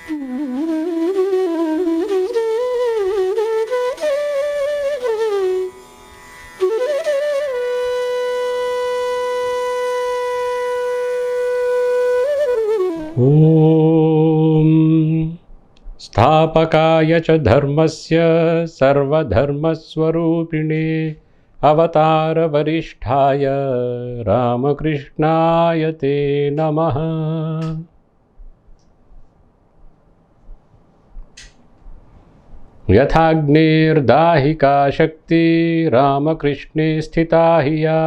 ಓಂ ಸ್ಥಾಪಕಾಯ ಚ ಧರ್ಮಸ್ಯ ಸರ್ವಧರ್ಮಸ್ವರೂಪಿಣೇ ಅವತಾರ ವರಿಷ್ಠಾಯ ರಾಮಕೃಷ್ಣಾಯ ತೇ ನಮಃ. ಯಥಾಗ್ನೇರ್ದಾಹಿಕಾ ಶಕ್ತಿ ರಾಮಕೃಷ್ಣೇ ಸ್ಥಿತಾ ಹಿ ಯಾ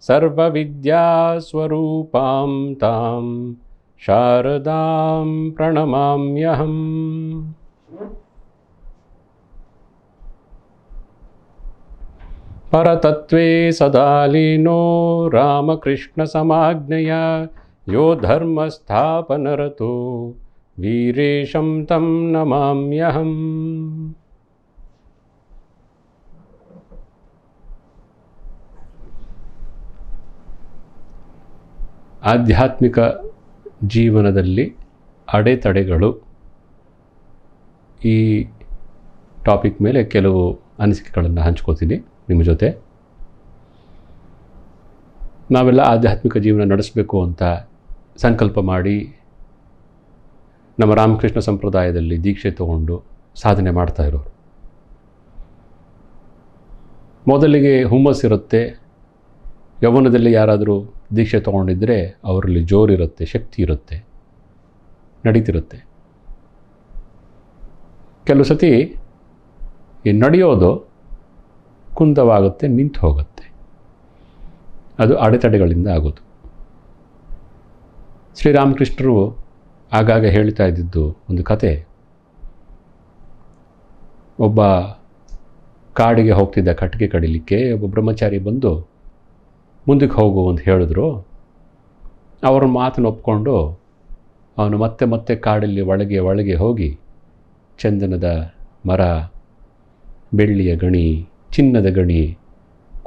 ಸರ್ವವಿದ್ಯಾಸ್ವರೂಪಾಂ ತಾಂ ಶಾರದಾಂ ಪ್ರಣಮಾಮ್ಯಹಂ. ಪರತತ್ವೇ ಸದಾ ಲೀನೋ ರಾಮಕೃಷ್ಣಸಮಾಜ್ಞೆಯ ಯೋ ಧರ್ಮಸ್ಥಾಪನರತೋ ವೀರೇಶಂ ತಂ ನಮಾಮ್ಯಹಂ. ಆಧ್ಯಾತ್ಮಿಕ ಜೀವನದಲ್ಲಿ ಅಡೆತಡೆಗಳು, ಈ ಟಾಪಿಕ್ ಮೇಲೆ ಕೆಲವು ಅನಿಸಿಕೆಗಳನ್ನು ಹಂಚ್ಕೋತೀನಿ ನಿಮ್ಮ ಜೊತೆ. ನಾವೆಲ್ಲ ಆಧ್ಯಾತ್ಮಿಕ ಜೀವನ ನಡೆಸಬೇಕು ಅಂತ ಸಂಕಲ್ಪ ಮಾಡಿ ನಮ್ಮ ರಾಮಕೃಷ್ಣ ಸಂಪ್ರದಾಯದಲ್ಲಿ ದೀಕ್ಷೆ ತಗೊಂಡು ಸಾಧನೆ ಮಾಡ್ತಾ ಇರೋರು. ಮೊದಲಿಗೆ ಹುಮ್ಮಸ್ಸಿರುತ್ತೆ. ಯೌವನದಲ್ಲಿ ಯಾರಾದರೂ ದೀಕ್ಷೆ ತೊಗೊಂಡಿದ್ದರೆ ಅವರಲ್ಲಿ ಜೋರಿರುತ್ತೆ, ಶಕ್ತಿ ಇರುತ್ತೆ, ನಡೀತಿರುತ್ತೆ. ಕೆಲವು ಸತಿ ಈ ನಡೆಯೋದು ಕುಂದವಾಗುತ್ತೆ, ನಿಂತು ಹೋಗುತ್ತೆ. ಅದು ಅಡೆತಡೆಗಳಿಂದ ಆಗೋದು. ಶ್ರೀರಾಮಕೃಷ್ಣರು ಆಗಾಗ ಹೇಳ್ತಾ ಇದ್ದಿದ್ದು ಒಂದು ಕತೆ. ಒಬ್ಬ ಕಾಡಿಗೆ ಹೋಗ್ತಿದ್ದ ಕಟ್ಟಿಗೆ ಕಡಿಲಿಕ್ಕೆ ಒಬ್ಬ ಬ್ರಹ್ಮಚಾರಿ ಬಂದು ಮುಂದಕ್ಕೆ ಹೋಗು ಅಂತ ಹೇಳಿದ್ರು. ಅವರ ಮಾತನ್ನು ಒಪ್ಕೊಂಡು ಅವನು ಮತ್ತೆ ಮತ್ತೆ ಕಾಡಲ್ಲಿ ಒಳಗೆ ಹೋಗಿ ಚಂದನದ ಮರ, ಬೆಳ್ಳಿಯ ಗಣಿ, ಚಿನ್ನದ ಗಣಿ,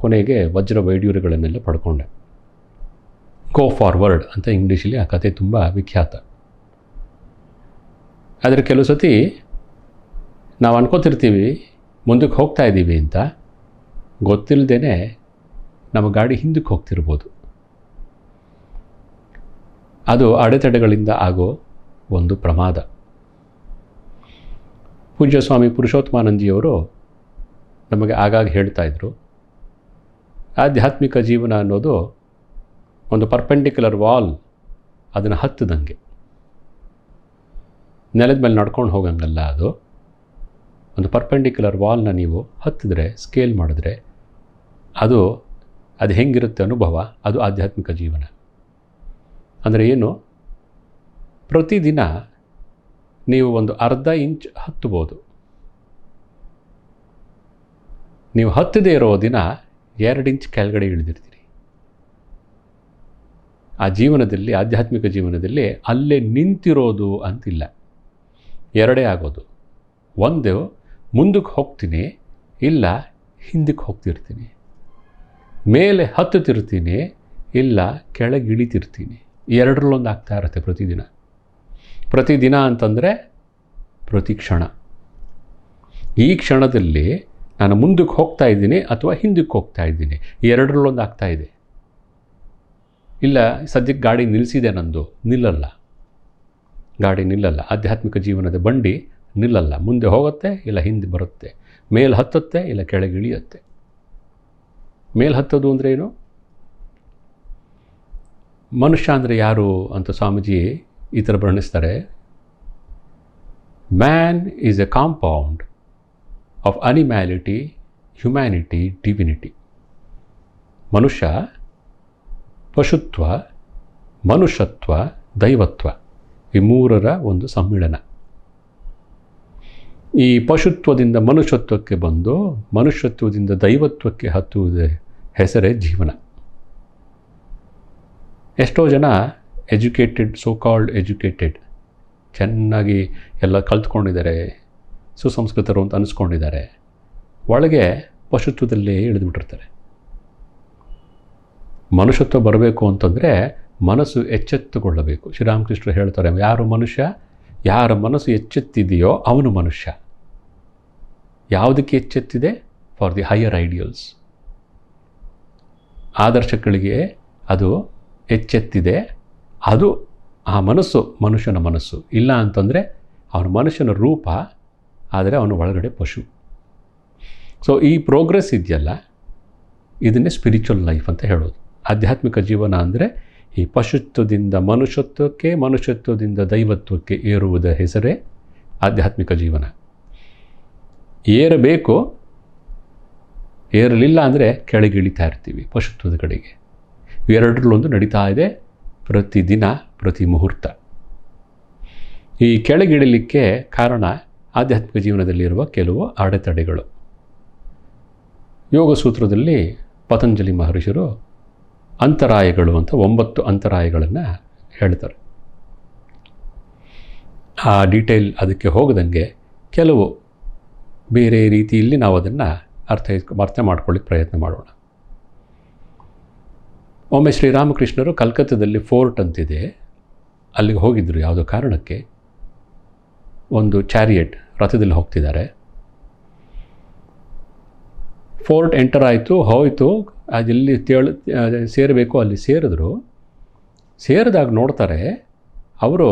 ಕೊನೆಗೆ ವಜ್ರ ವೈಡೂರ್ಯಗಳನ್ನೆಲ್ಲ ಪಡ್ಕೊಂಡ. ಗೋ ಫಾರ್ವರ್ಡ್ ಅಂತ ಇಂಗ್ಲೀಷಲ್ಲಿ ಆ ಕತೆ ತುಂಬ ವಿಖ್ಯಾತ. ಆದರೆ ಕೆಲವು ಸತಿ ನಾವು ಅನ್ಕೋತಿರ್ತೀವಿ ಮುಂದಕ್ಕೆ ಹೋಗ್ತಾ ಇದ್ದೀವಿ ಅಂತ, ಗೊತ್ತಿಲ್ಲದೇ ನಮ್ಮ ಗಾಡಿ ಹಿಂದಕ್ಕೆ ಹೋಗ್ತಿರ್ಬೋದು. ಅದು ಅಡೆತಡೆಗಳಿಂದ ಆಗೋ ಒಂದು ಪ್ರಮಾದ. ಪೂಜ್ಯ ಸ್ವಾಮಿ ಪುರುಷೋತ್ತಮಾನಂದಜಿಯವರು ನಮಗೆ ಆಗಾಗ ಹೇಳ್ತಾ ಇದ್ರು, ಆಧ್ಯಾತ್ಮಿಕ ಜೀವನ ಅನ್ನೋದು ಒಂದು ಪರ್ಪೆಂಡಿಕ್ಯುಲರ್ ವಾಲ್, ಅದನ್ನು ಹತ್ತದಂಗೆ. ನೆಲದ ಮೇಲೆ ನಡ್ಕೊಂಡು ಹೋಗಂಗಲ್ಲ. ಅದು ಒಂದು ಪರ್ಪೆಂಡಿಕ್ಯುಲರ್ ವಾಲ್ನ ನೀವು ಹತ್ತಿದ್ರೆ, ಸ್ಕೇಲ್ ಮಾಡಿದ್ರೆ ಅದು ಹೆಂಗಿರುತ್ತೆ ಅನುಭವ, ಅದು ಆಧ್ಯಾತ್ಮಿಕ ಜೀವನ. ಅಂದರೆ ಏನು? ಪ್ರತಿದಿನ ನೀವು ಒಂದು ಅರ್ಧ ಇಂಚ್ ಹತ್ತಬೋದು. ನೀವು ಹತ್ತದೇ ಇರೋ ದಿನ 2 ಇಂಚ್ ಕೆಳಗಡೆ ಇಳಿದಿರ್ತೀರಿ. ಆ ಜೀವನದಲ್ಲಿ, ಆಧ್ಯಾತ್ಮಿಕ ಜೀವನದಲ್ಲಿ ಅಲ್ಲೇ ನಿಂತಿರೋದು ಅಂತಿಲ್ಲ, ಎರಡೇ ಆಗೋದು. ಒಂದು, ಮುಂದಕ್ಕೆ ಹೋಗ್ತೀನಿ, ಇಲ್ಲ ಹಿಂದಕ್ಕೆ ಹೋಗ್ತಿರ್ತೀನಿ. ಮೇಲೆ ಹತ್ತುತ್ತಿರ್ತೀನಿ, ಇಲ್ಲ ಕೆಳಗೆ ಇಳಿತಿರ್ತೀನಿ. ಎರಡರಲ್ಲೊಂದು ಆಗ್ತಾ ಇರುತ್ತೆ ಪ್ರತಿದಿನ ಅಂತಂದರೆ ಪ್ರತಿ ಕ್ಷಣ. ಈ ಕ್ಷಣದಲ್ಲಿ ನಾನು ಮುಂದಕ್ಕೆ ಹೋಗ್ತಾ ಇದ್ದೀನಿ ಅಥವಾ ಹಿಂದಕ್ಕೆ ಹೋಗ್ತಾ ಇದ್ದೀನಿ, ಎರಡರಲ್ಲೊಂದು ಆಗ್ತಾ ಇದೆ. ಇಲ್ಲ ಸದ್ಯಕ್ಕೆ ಗಾಡಿ ನಿಲ್ಲಿಸಿದೆ, ನಂದು ನಿಲ್ಲಲ್ಲ, ಗಾಡಿ ನಿಲ್ಲಲ್ಲ. ಆಧ್ಯಾತ್ಮಿಕ ಜೀವನದ ಬಂಡಿ ನಿಲ್ಲಲ್ಲ. ಮುಂದೆ ಹೋಗುತ್ತೆ, ಇಲ್ಲ ಹಿಂದೆ ಬರುತ್ತೆ. ಮೇಲೆ ಹತ್ತುತ್ತೆ, ಇಲ್ಲ ಕೆಳಗೆ ಇಳಿಯುತ್ತೆ. ಮೇಲೆ ಹತ್ತೋದು ಅಂದರೆ ಏನು? ಮನುಷ್ಯ ಅಂದರೆ ಯಾರು ಅಂತ ಸ್ವಾಮೀಜಿ ಈ ಥರ ವರ್ಣಿಸ್ತಾರೆ. Man is a compound of animality, humanity, divinity. ಮನುಷ್ಯ ಪಶುತ್ವ, ಮನುಷ್ಯತ್ವ, ದೈವತ್ವ, ಈ ಮೂರರ ಒಂದು ಸಮ್ಮಿಳನ. ಈ ಪಶುತ್ವದಿಂದ ಮನುಷ್ಯತ್ವಕ್ಕೆ ಬಂದು ಮನುಷ್ಯತ್ವದಿಂದ ದೈವತ್ವಕ್ಕೆ ಹತ್ತುವುದೇ ಹೆಸರೇ ಜೀವನ. ಎಷ್ಟೋ ಜನ ಸೋ ಕಾಲ್ಡ್ ಎಜುಕೇಟೆಡ್, ಚೆನ್ನಾಗಿ ಎಲ್ಲ ಕಲ್ತ್ಕೊಂಡಿದ್ದಾರೆ, ಸುಸಂಸ್ಕೃತರು ಅಂತ ಅನಿಸ್ಕೊಂಡಿದ್ದಾರೆ. ಒಳಗೆ ಪಶುತ್ವದಲ್ಲೇ ಇಳಿದುಬಿಟ್ಟಿರ್ತಾರೆ. ಮನುಷ್ಯತ್ವ ಬರಬೇಕು ಅಂತಂದರೆ ಮನಸ್ಸು ಎಚ್ಚೆತ್ತುಕೊಳ್ಳಬೇಕು. ಶ್ರೀರಾಮಕೃಷ್ಣರು ಹೇಳ್ತಾರೆ, ಯಾರು ಮನುಷ್ಯ ಯಾರ ಮನಸ್ಸು ಎಚ್ಚೆತ್ತಿದೆಯೋ ಅವನು ಮನುಷ್ಯ. ಯಾವುದಕ್ಕೆ ಎಚ್ಚೆತ್ತಿದೆ? For the higher ideals. ಆದರ್ಶಗಳಿಗೆ ಅದು ಎಚ್ಚೆತ್ತಿದೆ. ಅದು ಆ ಮನಸ್ಸು ಮನುಷ್ಯನ ಮನಸ್ಸು. ಇಲ್ಲ ಅಂತಂದರೆ ಅವನ ಮನುಷ್ಯನ ರೂಪ, ಆದರೆ ಅವನು ಒಳಗಡೆ ಪಶು. ಸೊ ಈ ಪ್ರೋಗ್ರೆಸ್ ಇದೆಯಲ್ಲ, ಇದನ್ನೇ ಸ್ಪಿರಿಚುವಲ್ ಲೈಫ್ ಅಂತ ಹೇಳೋದು. ಆಧ್ಯಾತ್ಮಿಕ ಜೀವನ ಅಂದರೆ ಈ ಪಶುತ್ವದಿಂದ ಮನುಷ್ಯತ್ವಕ್ಕೆ, ಮನುಷ್ಯತ್ವದಿಂದ ದೈವತ್ವಕ್ಕೆ ಏರುವುದ ಹೆಸರೇ ಆಧ್ಯಾತ್ಮಿಕ ಜೀವನ. ಏರಬೇಕು, ಏರಲಿಲ್ಲ ಅಂದರೆ ಕೆಳಗಿಳಿತಾ ಇರ್ತೀವಿ ಪಶುತ್ವದ ಕಡೆಗೆ. ಇವೆರಡರಲ್ಲೊಂದು ನಡೀತಾ ಇದೆ ಪ್ರತಿದಿನ, ಪ್ರತಿ ಮುಹೂರ್ತ. ಈ ಕೆಳಗಿಳಿಲಿಕ್ಕೆ ಕಾರಣ ಆಧ್ಯಾತ್ಮಿಕ ಜೀವನದಲ್ಲಿರುವ ಕೆಲವು ಅಡೆತಡೆಗಳು. ಯೋಗ ಸೂತ್ರದಲ್ಲಿ ಪತಂಜಲಿ ಮಹರ್ಷಿರು ಅಂತರಾಯಗಳು ಅಂತ 9 ಅಂತರಾಯಗಳನ್ನು ಹೇಳ್ತಾರೆ. ಆ ಡೀಟೇಲ್ ಅದಕ್ಕೆ ಹೋಗದಂಗೆ ಕೆಲವು ಬೇರೆ ರೀತಿಯಲ್ಲಿ ನಾವು ಅದನ್ನು ಅರ್ಥ ಮಾಡ್ಕೊಳ್ಳಿಕ್ಕೆ ಪ್ರಯತ್ನ ಮಾಡೋಣ. ಒಮ್ಮೆ ಶ್ರೀರಾಮಕೃಷ್ಣರು ಕಲ್ಕತ್ತಾದಲ್ಲಿ ಫೋರ್ಟ್ ಅಂತಿದೆ, ಅಲ್ಲಿಗೆ ಹೋಗಿದ್ದರು. ಯಾವುದೋ ಕಾರಣಕ್ಕೆ ಒಂದು ಚಾರಿಯೆಟ್ ರಥದಲ್ಲಿ ಹೋಗ್ತಿದ್ದಾರೆ. ಫೋರ್ಟ್ ಎಂಟರ್ ಆಯಿತು, ಹೋಯಿತು. ಅದೆಲ್ಲಿ ಸೇರಬೇಕು ಅಲ್ಲಿ ಸೇರಿದ್ರು. ಸೇರಿದಾಗ ನೋಡ್ತಾರೆ ಅವರು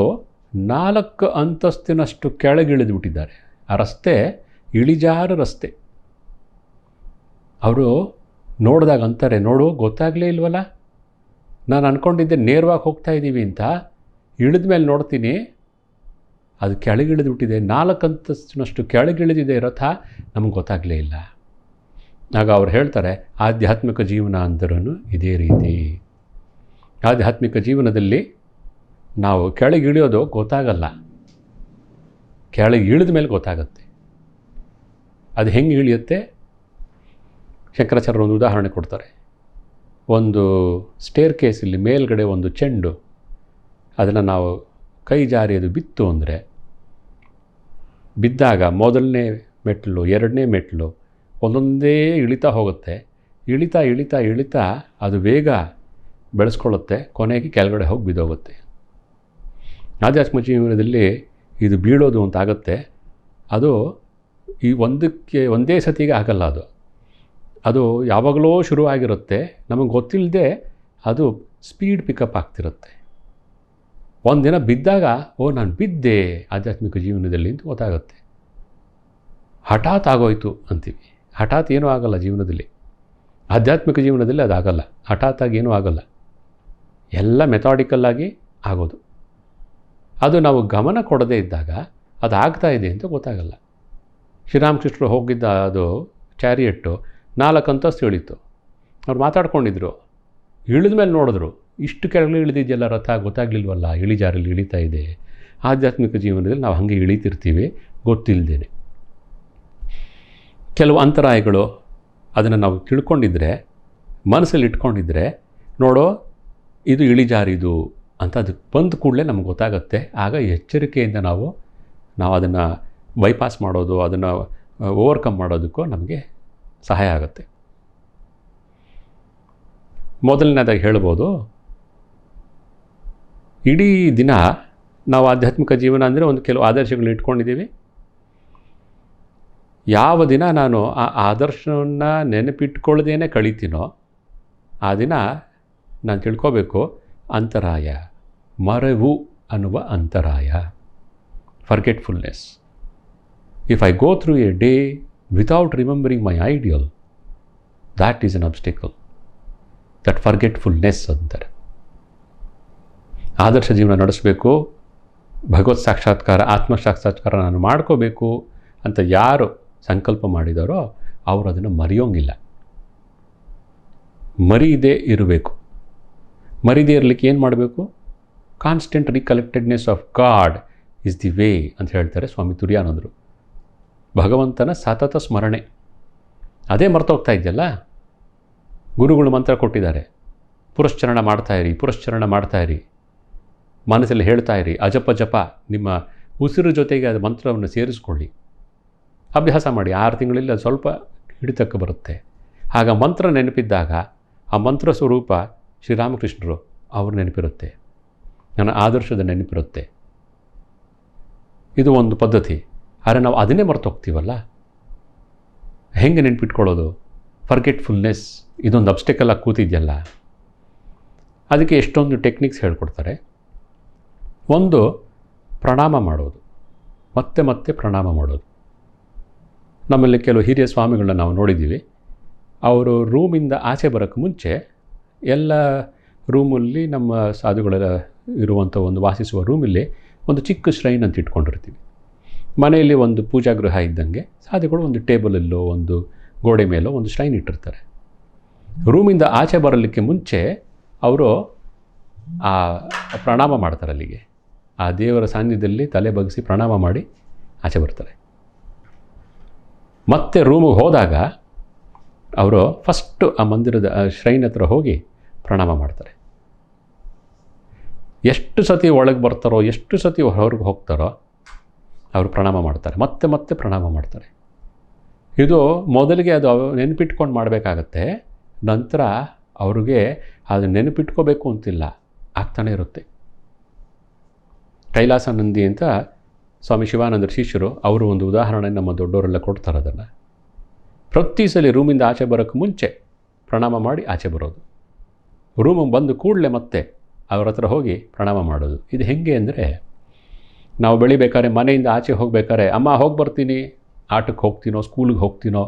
4 ಅಂತಸ್ತಿನಷ್ಟು ಕೆಳಗಿಳಿದು ಬಿಟ್ಟಿದ್ದಾರೆ. ಆ ರಸ್ತೆ ಇಳಿಜಾರು ರಸ್ತೆ. ಅವರು ನೋಡಿದಾಗ ಅಂತಾರೆ, ನೋಡು ಗೊತ್ತಾಗಲೇ ಇಲ್ವಲ್ಲ, ನಾನು ಅಂದ್ಕೊಂಡಿದ್ದೆ ನೇರವಾಗಿ ಹೋಗ್ತಾ ಇದ್ದೀವಿ ಅಂತ. ಇಳಿದ ಮೇಲೆ ನೋಡ್ತೀನಿ ಅದು ಕೆಳಗಿಳಿದು ಬಿಟ್ಟಿದೆ. 4 ಅಂತಸ್ತಿನಷ್ಟು ಕೆಳಗಿಳಿದಿದೆ ರಥ, ನಮಗೆ ಗೊತ್ತಾಗಲೇ ಇಲ್ಲ. ಆಗ ಅವ್ರು ಹೇಳ್ತಾರೆ, ಆಧ್ಯಾತ್ಮಿಕ ಜೀವನ ಅಂದ್ರೂ ಇದೇ ರೀತಿ. ಆಧ್ಯಾತ್ಮಿಕ ಜೀವನದಲ್ಲಿ ನಾವು ಕೆಳಗಿಳಿಯೋದು ಗೊತ್ತಾಗಲ್ಲ, ಕೆಳಗೆ ಇಳಿದ ಮೇಲೆ ಗೊತ್ತಾಗತ್ತೆ. ಅದು ಹೆಂಗೆ ಇಳಿಯುತ್ತೆ? ಶಂಕರಾಚಾರ್ಯರು ಒಂದು ಉದಾಹರಣೆ ಕೊಡ್ತಾರೆ. ಒಂದು ಸ್ಟೇರ್ ಕೇಸಲ್ಲಿ ಮೇಲ್ಗಡೆ ಒಂದು ಚೆಂಡು, ಅದನ್ನು ನಾವು ಕೈ ಜಾರಿ ಅದು ಬಿತ್ತು ಅಂದರೆ, ಬಿದ್ದಾಗ ಮೊದಲನೇ ಮೆಟ್ಟಲು, 2ನೇ ಮೆಟ್ಟಲು ಒಂದೊಂದೇ ಇಳಿತಾ ಹೋಗುತ್ತೆ. ಇಳಿತಾ ಇಳಿತಾ ಇಳಿತಾ ಅದು ವೇಗ ಬೆಳೆಸ್ಕೊಳ್ಳುತ್ತೆ, ಕೊನೆಗೆ ಕೆಳಗಡೆ ಹೋಗಿ ಬಿದ್ದೋಗುತ್ತೆ. ಆಧ್ಯಾತ್ಮಿಕ ಜೀವನದಲ್ಲಿ ಇದು ಬೀಳೋದು ಅಂತ ಆಗುತ್ತೆ. ಅದು ಈ ಒಂದೇ ಸತಿಗೆ ಆಗಲ್ಲ. ಅದು ಯಾವಾಗಲೂ ಶುರುವಾಗಿರುತ್ತೆ, ನಮಗೆ ಗೊತ್ತಿಲ್ಲದೆ ಅದು ಸ್ಪೀಡ್ ಪಿಕಪ್ ಆಗ್ತಿರುತ್ತೆ. ಒಂದಿನ ಬಿದ್ದಾಗ, ಓ ನಾನು ಬಿದ್ದೆ ಆಧ್ಯಾತ್ಮಿಕ ಜೀವನದಲ್ಲಿ ಅಂತ ಗೊತ್ತಾಗುತ್ತೆ. ಹಠಾತ್ ಆಗೋಯ್ತು ಅಂತೀವಿ. ಹಠಾತ್ ಏನೂ ಆಗಲ್ಲ ಜೀವನದಲ್ಲಿ. ಆಧ್ಯಾತ್ಮಿಕ ಜೀವನದಲ್ಲಿ ಅದಾಗಲ್ಲ. ಹಠಾತ್ತಾಗಿ ಏನೂ ಆಗಲ್ಲ, ಎಲ್ಲ ಮೆಥಾಡಿಕಲ್ಲಾಗಿ ಆಗೋದು. ಅದು ನಾವು ಗಮನ ಕೊಡದೇ ಇದ್ದಾಗ ಅದು ಆಗ್ತಾ ಇದೆ ಅಂತ ಗೊತ್ತಾಗಲ್ಲ. ಶ್ರೀರಾಮಕೃಷ್ಣರು ಹೋಗಿದ್ದ ಅದು ಚಾರಿಯೆಟ್ಟು 4 ಅಂತಸ್ತು ಇಳಿತು. ಅವ್ರು ಮಾತಾಡ್ಕೊಂಡಿದ್ರು. ಇಳಿದ ಮೇಲೆ ನೋಡಿದ್ರು, ಇಷ್ಟು ಕೆಳಗೆ ಇಳಿದಿದೆಯಲ್ಲ ರಥ, ಗೊತ್ತಾಗಲಿಲ್ವಲ್ಲ, ಇಳಿಜಾರಲ್ಲಿ ಇಳಿತಾ ಇದೆ. ಆಧ್ಯಾತ್ಮಿಕ ಜೀವನದಲ್ಲಿ ನಾವು ಹಾಗೆ ಇಳಿತಿರ್ತೀವಿ ಗೊತ್ತಿಲ್ಲದೇನೆ. ಕೆಲವು ಅಂತರಾಯಗಳು ಅದನ್ನು ನಾವು ತಿಳ್ಕೊಂಡಿದ್ರೆ, ಮನಸ್ಸಲ್ಲಿ ಇಟ್ಕೊಂಡಿದ್ರೆ, ನೋಡೋ ಇದು ಇಳಿಜಾರಿದು ಅಂತ ಅದು ಬಂದ ಕೂಡಲೇ ನಮ್ಗೆ ಗೊತ್ತಾಗುತ್ತೆ. ಆಗ ಎಚ್ಚರಿಕೆಯಿಂದ ನಾವು ಅದನ್ನು ಬೈಪಾಸ್ ಮಾಡೋದು, ಅದನ್ನು ಓವರ್ಕಮ್ ಮಾಡೋದಕ್ಕೂ ನಮಗೆ ಸಹಾಯ ಆಗುತ್ತೆ. ಮೊದಲನೇದಾಗಿ ಹೇಳ್ಬೋದು, ಇಡೀ ದಿನ ನಾವು ಆಧ್ಯಾತ್ಮಿಕ ಜೀವನ ಅಂದರೆ ಒಂದು ಕೆಲವು ಆದರ್ಶಗಳನ್ನ ಇಟ್ಕೊಂಡಿದ್ದೀವಿ. ಯಾವ ದಿನ ನಾನು ಆ ಆದರ್ಶವನ್ನು ನೆನಪಿಟ್ಕೊಳ್ಳದೇನೆ ಕಳೀತೀನೋ ಆ ದಿನ ನಾನು ತಿಳ್ಕೋಬೇಕು, ಅಂತರಾಯ, ಮರೆವು ಅನ್ನುವ ಅಂತರಾಯ, forgetfulness. If I go through a day without remembering my ideal, that is an obstacle. That forgetfulness ಅಂತಾರೆ. ಆದರ್ಶ ಜೀವನ ನಡೆಸಬೇಕು, ಭಗವತ್ ಸಾಕ್ಷಾತ್ಕಾರ, ಆತ್ಮ ಸಾಕ್ಷಾತ್ಕಾರ ನಾನು ಮಾಡ್ಕೋಬೇಕು ಅಂತ ಯಾರು ಸಂಕಲ್ಪ ಮಾಡಿದಾರೋ ಅವರು ಅದನ್ನು ಮರೆಯೋಂಗಿಲ್ಲ. ಮರೀದೇ ಇರಬೇಕು. ಮರೀದೇ ಇರಲಿಕ್ಕೆ ಏನು ಮಾಡಬೇಕು? Constant recollectedness of God is the way ಅಂತ ಹೇಳ್ತಾರೆ ಸ್ವಾಮಿ ತುರ್ಯಾನಂದರು. ಭಗವಂತನ ಸತತ ಸ್ಮರಣೆ. ಅದೇ ಮರ್ತೋಗ್ತಾ ಇದೆಯಲ್ಲ. ಗುರುಗಳು ಮಂತ್ರ ಕೊಟ್ಟಿದ್ದಾರೆ, ಪುರಶ್ಚರಣ ಮಾಡ್ತಾಯಿರಿ, ಪುರಶ್ಚರಣ ಮಾಡ್ತಾಯಿರಿ, ಮನಸ್ಸಲ್ಲಿ ಹೇಳ್ತಾಯಿರಿ, ಅಜಪ ಜಪ, ನಿಮ್ಮ ಉಸಿರು ಜೊತೆಗೆ ಅದು ಮಂತ್ರವನ್ನು ಸೇರಿಸ್ಕೊಳ್ಳಿ, ಅಭ್ಯಾಸ ಮಾಡಿ. 6 ತಿಂಗಳಲ್ಲಿ ಅದು ಸ್ವಲ್ಪ ಹಿಡಿತಕ್ಕೆ ಬರುತ್ತೆ. ಆಗ ಮಂತ್ರ ನೆನಪಿದ್ದಾಗ ಆ ಮಂತ್ರ ಸ್ವರೂಪ ಶ್ರೀರಾಮಕೃಷ್ಣರು ಅವ್ರ ನೆನಪಿರುತ್ತೆ, ನನ್ನ ಆದರ್ಶದ ನೆನಪಿರುತ್ತೆ. ಇದು ಒಂದು ಪದ್ಧತಿ. ಆದರೆ ನಾವು ಅದನ್ನೇ ಮರೆತು ಹೋಗ್ತೀವಲ್ಲ. ಹೆಂಗೆ ನೆನ್ಪಿಟ್ಕೊಳ್ಳೋದು? ಫರ್ಗೆಟ್ಫುಲ್ನೆಸ್ ಇದೊಂದು ಅಬ್ಸ್ಟೆಕಲ್ ಆಗಿ ಕೂತಿದೆಯಲ್ಲ. ಅದಕ್ಕೆ ಎಷ್ಟೊಂದು ಟೆಕ್ನಿಕ್ಸ್ ಹೇಳ್ಕೊಡ್ತಾರೆ. ಒಂದು, ಪ್ರಣಾಮ ಮಾಡೋದು, ಮತ್ತೆ ಮತ್ತೆ ಪ್ರಣಾಮ ಮಾಡೋದು. ನಮ್ಮಲ್ಲಿ ಕೆಲವು ಹಿರಿಯ ಸ್ವಾಮಿಗಳನ್ನ ನಾವು ನೋಡಿದ್ದೀವಿ. ಅವರು ರೂಮಿಂದ ಆಚೆ ಬರೋಕ್ಕೆ ಮುಂಚೆ ಎಲ್ಲ ರೂಮಲ್ಲಿ ನಮ್ಮ ಸಾಧುಗಳೆಲ್ಲ ಇರುವಂಥ ಒಂದು ವಾಸಿಸುವ ರೂಮಲ್ಲಿ ಒಂದು ಚಿಕ್ಕ ಶ್ರೈನ್ ಅಂತ ಇಟ್ಕೊಂಡಿರ್ತೀವಿ. ಮನೆಯಲ್ಲಿ ಒಂದು ಪೂಜಾಗೃಹ ಇದ್ದಂಗೆ ಸಾಧುಗಳು ಒಂದು ಟೇಬಲಲ್ಲೋ ಒಂದು ಗೋಡೆ ಮೇಲೋ ಒಂದು ಶ್ರೈನ್ ಇಟ್ಟಿರ್ತಾರೆ. ರೂಮಿಂದ ಆಚೆ ಬರಲಿಕ್ಕೆ ಮುಂಚೆ ಅವರು ಆ ಪ್ರಣಾಮ ಮಾಡ್ತಾರೆ. ಅಲ್ಲಿಗೆ ಆ ದೇವರ ಸಾನ್ನಿಧ್ಯದಲ್ಲಿ ತಲೆ ಬಗ್ಗಿಸಿ ಪ್ರಣಾಮ ಮಾಡಿ ಆಚೆ ಬರ್ತಾರೆ. ಮತ್ತೆ ರೂಮಿಗೆ ಹೋದಾಗ ಅವರು ಫಸ್ಟು ಆ ಮಂದಿರದ ಶ್ರೈನ್ ಹತ್ರ ಹೋಗಿ ಪ್ರಣಾಮ ಮಾಡ್ತಾರೆ. ಎಷ್ಟು ಸತಿ ಒಳಗೆ ಬರ್ತಾರೋ, ಎಷ್ಟು ಸತಿ ಹೊರಗೆ ಹೋಗ್ತಾರೋ ಅವರು ಪ್ರಣಾಮ ಮಾಡ್ತಾರೆ, ಮತ್ತೆ ಮತ್ತೆ ಪ್ರಣಾಮ ಮಾಡ್ತಾರೆ. ಇದು ಮೊದಲಿಗೆ ಅದು ನೆನಪಿಟ್ಕೊಂಡು ಮಾಡಬೇಕಾಗತ್ತೆ. ನಂತರ ಅವ್ರಿಗೆ ಅದು ನೆನಪಿಟ್ಕೋಬೇಕು ಅಂತಿಲ್ಲ, ಆಗ್ತಾನೆ ಇರುತ್ತೆ. ಕೈಲಾಸಾನಂದಿ ಅಂತ ಸ್ವಾಮಿ ಶಿವಾನಂದರ ಶಿಷ್ಯರು, ಅವರು ಒಂದು ಉದಾಹರಣೆ ನಮ್ಮ ದೊಡ್ಡವರೆಲ್ಲ ಕೊಡ್ತಾರೆ. ಅದನ್ನು ಪ್ರತಿ ಸಲ ರೂಮಿಂದ ಆಚೆ ಬರೋಕ್ಕೆ ಮುಂಚೆ ಪ್ರಣಾಮ ಮಾಡಿ ಆಚೆ ಬರೋದು, ರೂಮಿಗೆ ಬಂದು ಕೂಡಲೇ ಮತ್ತೆ ಅವ್ರ ಹತ್ರ ಹೋಗಿ ಪ್ರಣಾಮ ಮಾಡೋದು. ಇದು ಹೆಂಗೆ ಅಂದರೆ, ನಾವು ಬೆಳಿಬೇಕಾದ್ರೆ ಮನೆಯಿಂದ ಆಚೆ ಹೋಗ್ಬೇಕಾದ್ರೆ ಅಮ್ಮ ಹೋಗಿ ಬರ್ತೀನಿ, ಆಟಕ್ಕೆ ಹೋಗ್ತೀನೋ, ಸ್ಕೂಲಿಗೆ ಹೋಗ್ತೀನೋ,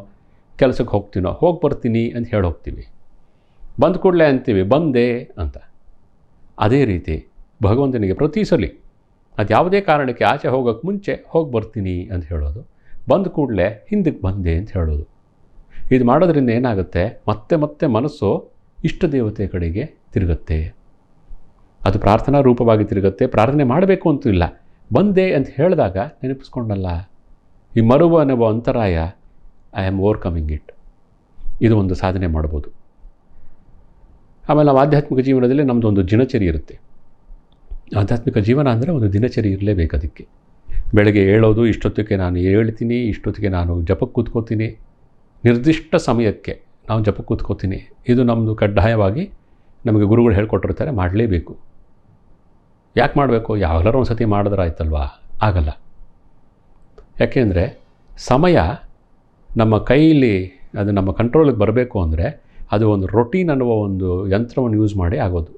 ಕೆಲಸಕ್ಕೆ ಹೋಗ್ತೀನೋ, ಹೋಗಿ ಬರ್ತೀನಿ ಅಂತ ಹೇಳಿ ಹೋಗ್ತೀವಿ. ಬಂದ ಕೂಡಲೇ ಅಂತೀವಿ ಬಂದೆ ಅಂತ. ಅದೇ ರೀತಿ ಭಗವಂತನಿಗೆ ಪ್ರತಿ ಸಲ ಅದು ಯಾವುದೇ ಕಾರಣಕ್ಕೆ ಆಚೆ ಹೋಗೋಕ್ಕೆ ಮುಂಚೆ ಹೋಗಿ ಬರ್ತೀನಿ ಅಂತ ಹೇಳೋದು, ಬಂದ ಕೂಡಲೇ ಹಿಂದಕ್ಕೆ ಬಂದೆ ಅಂತ ಹೇಳೋದು. ಇದು ಮಾಡೋದ್ರಿಂದ ಏನಾಗುತ್ತೆ, ಮತ್ತೆ ಮತ್ತೆ ಮನಸ್ಸು ಇಷ್ಟ ದೇವತೆ ಕಡೆಗೆ ತಿರುಗುತ್ತೆ. ಅದು ಪ್ರಾರ್ಥನಾ ರೂಪವಾಗಿ ತಿರುಗುತ್ತೆ. ಪ್ರಾರ್ಥನೆ ಮಾಡಬೇಕು ಅಂತೂ ಇಲ್ಲ, ಬಂದೆ ಅಂತ ಹೇಳಿದಾಗ ನೆನಪಿಸ್ಕೊಂಡಲ್ಲ. ಈ ಮರುವ ಅನ್ನುವ ಅಂತರಾಯ, ಐ ಆಮ್ ಓವರ್ಕಮಿಂಗ್ ಇಟ್, ಇದು ಒಂದು ಸಾಧನೆ ಮಾಡ್ಬೋದು. ಆಮೇಲೆ ನಾವು ಆಧ್ಯಾತ್ಮಿಕ ಜೀವನದಲ್ಲಿ ನಮ್ಮದು ಒಂದು ದಿನಚರಿ ಇರುತ್ತೆ. ಆಧ್ಯಾತ್ಮಿಕ ಜೀವನ ಅಂದರೆ ಒಂದು ದಿನಚರಿ ಇರಲೇಬೇಕು. ಅದಕ್ಕೆ ಬೆಳಗ್ಗೆ ಏಳೋದು, ಇಷ್ಟೊತ್ತಿಗೆ ನಾನು ಹೇಳ್ತೀನಿ, ಇಷ್ಟೊತ್ತಿಗೆ ನಾನು ಜಪಕ್ಕೆ ಕೂತ್ಕೋತೀನಿ, ನಿರ್ದಿಷ್ಟ ಸಮಯಕ್ಕೆ ನಾವು ಜಪಕ್ಕೆ ಕೂತ್ಕೋತೀನಿ. ಇದು ನಮ್ಮದು ಕಡ್ಡಾಯವಾಗಿ ನಮಗೆ ಗುರುಗಳು ಹೇಳ್ಕೊಟ್ಟಿರ್ತಾರೆ, ಮಾಡಲೇಬೇಕು. ಯಾಕೆ ಮಾಡಬೇಕು? ಯಾವಾಗಲಾರು ಒಂದು ಸತಿ ಮಾಡಿದ್ರೆ ಆಯ್ತಲ್ವಾ? ಆಗಲ್ಲ. ಯಾಕೆಂದರೆ ಸಮಯ ನಮ್ಮ ಕೈಯಲ್ಲಿ ಅದು ನಮ್ಮ ಕಂಟ್ರೋಲಿಗೆ ಬರಬೇಕು ಅಂದರೆ ಅದು ಒಂದು ರೊಟೀನ್ ಅನ್ನುವ ಒಂದು ಯಂತ್ರವನ್ನು ಯೂಸ್ ಮಾಡಿ ಆಗೋದು.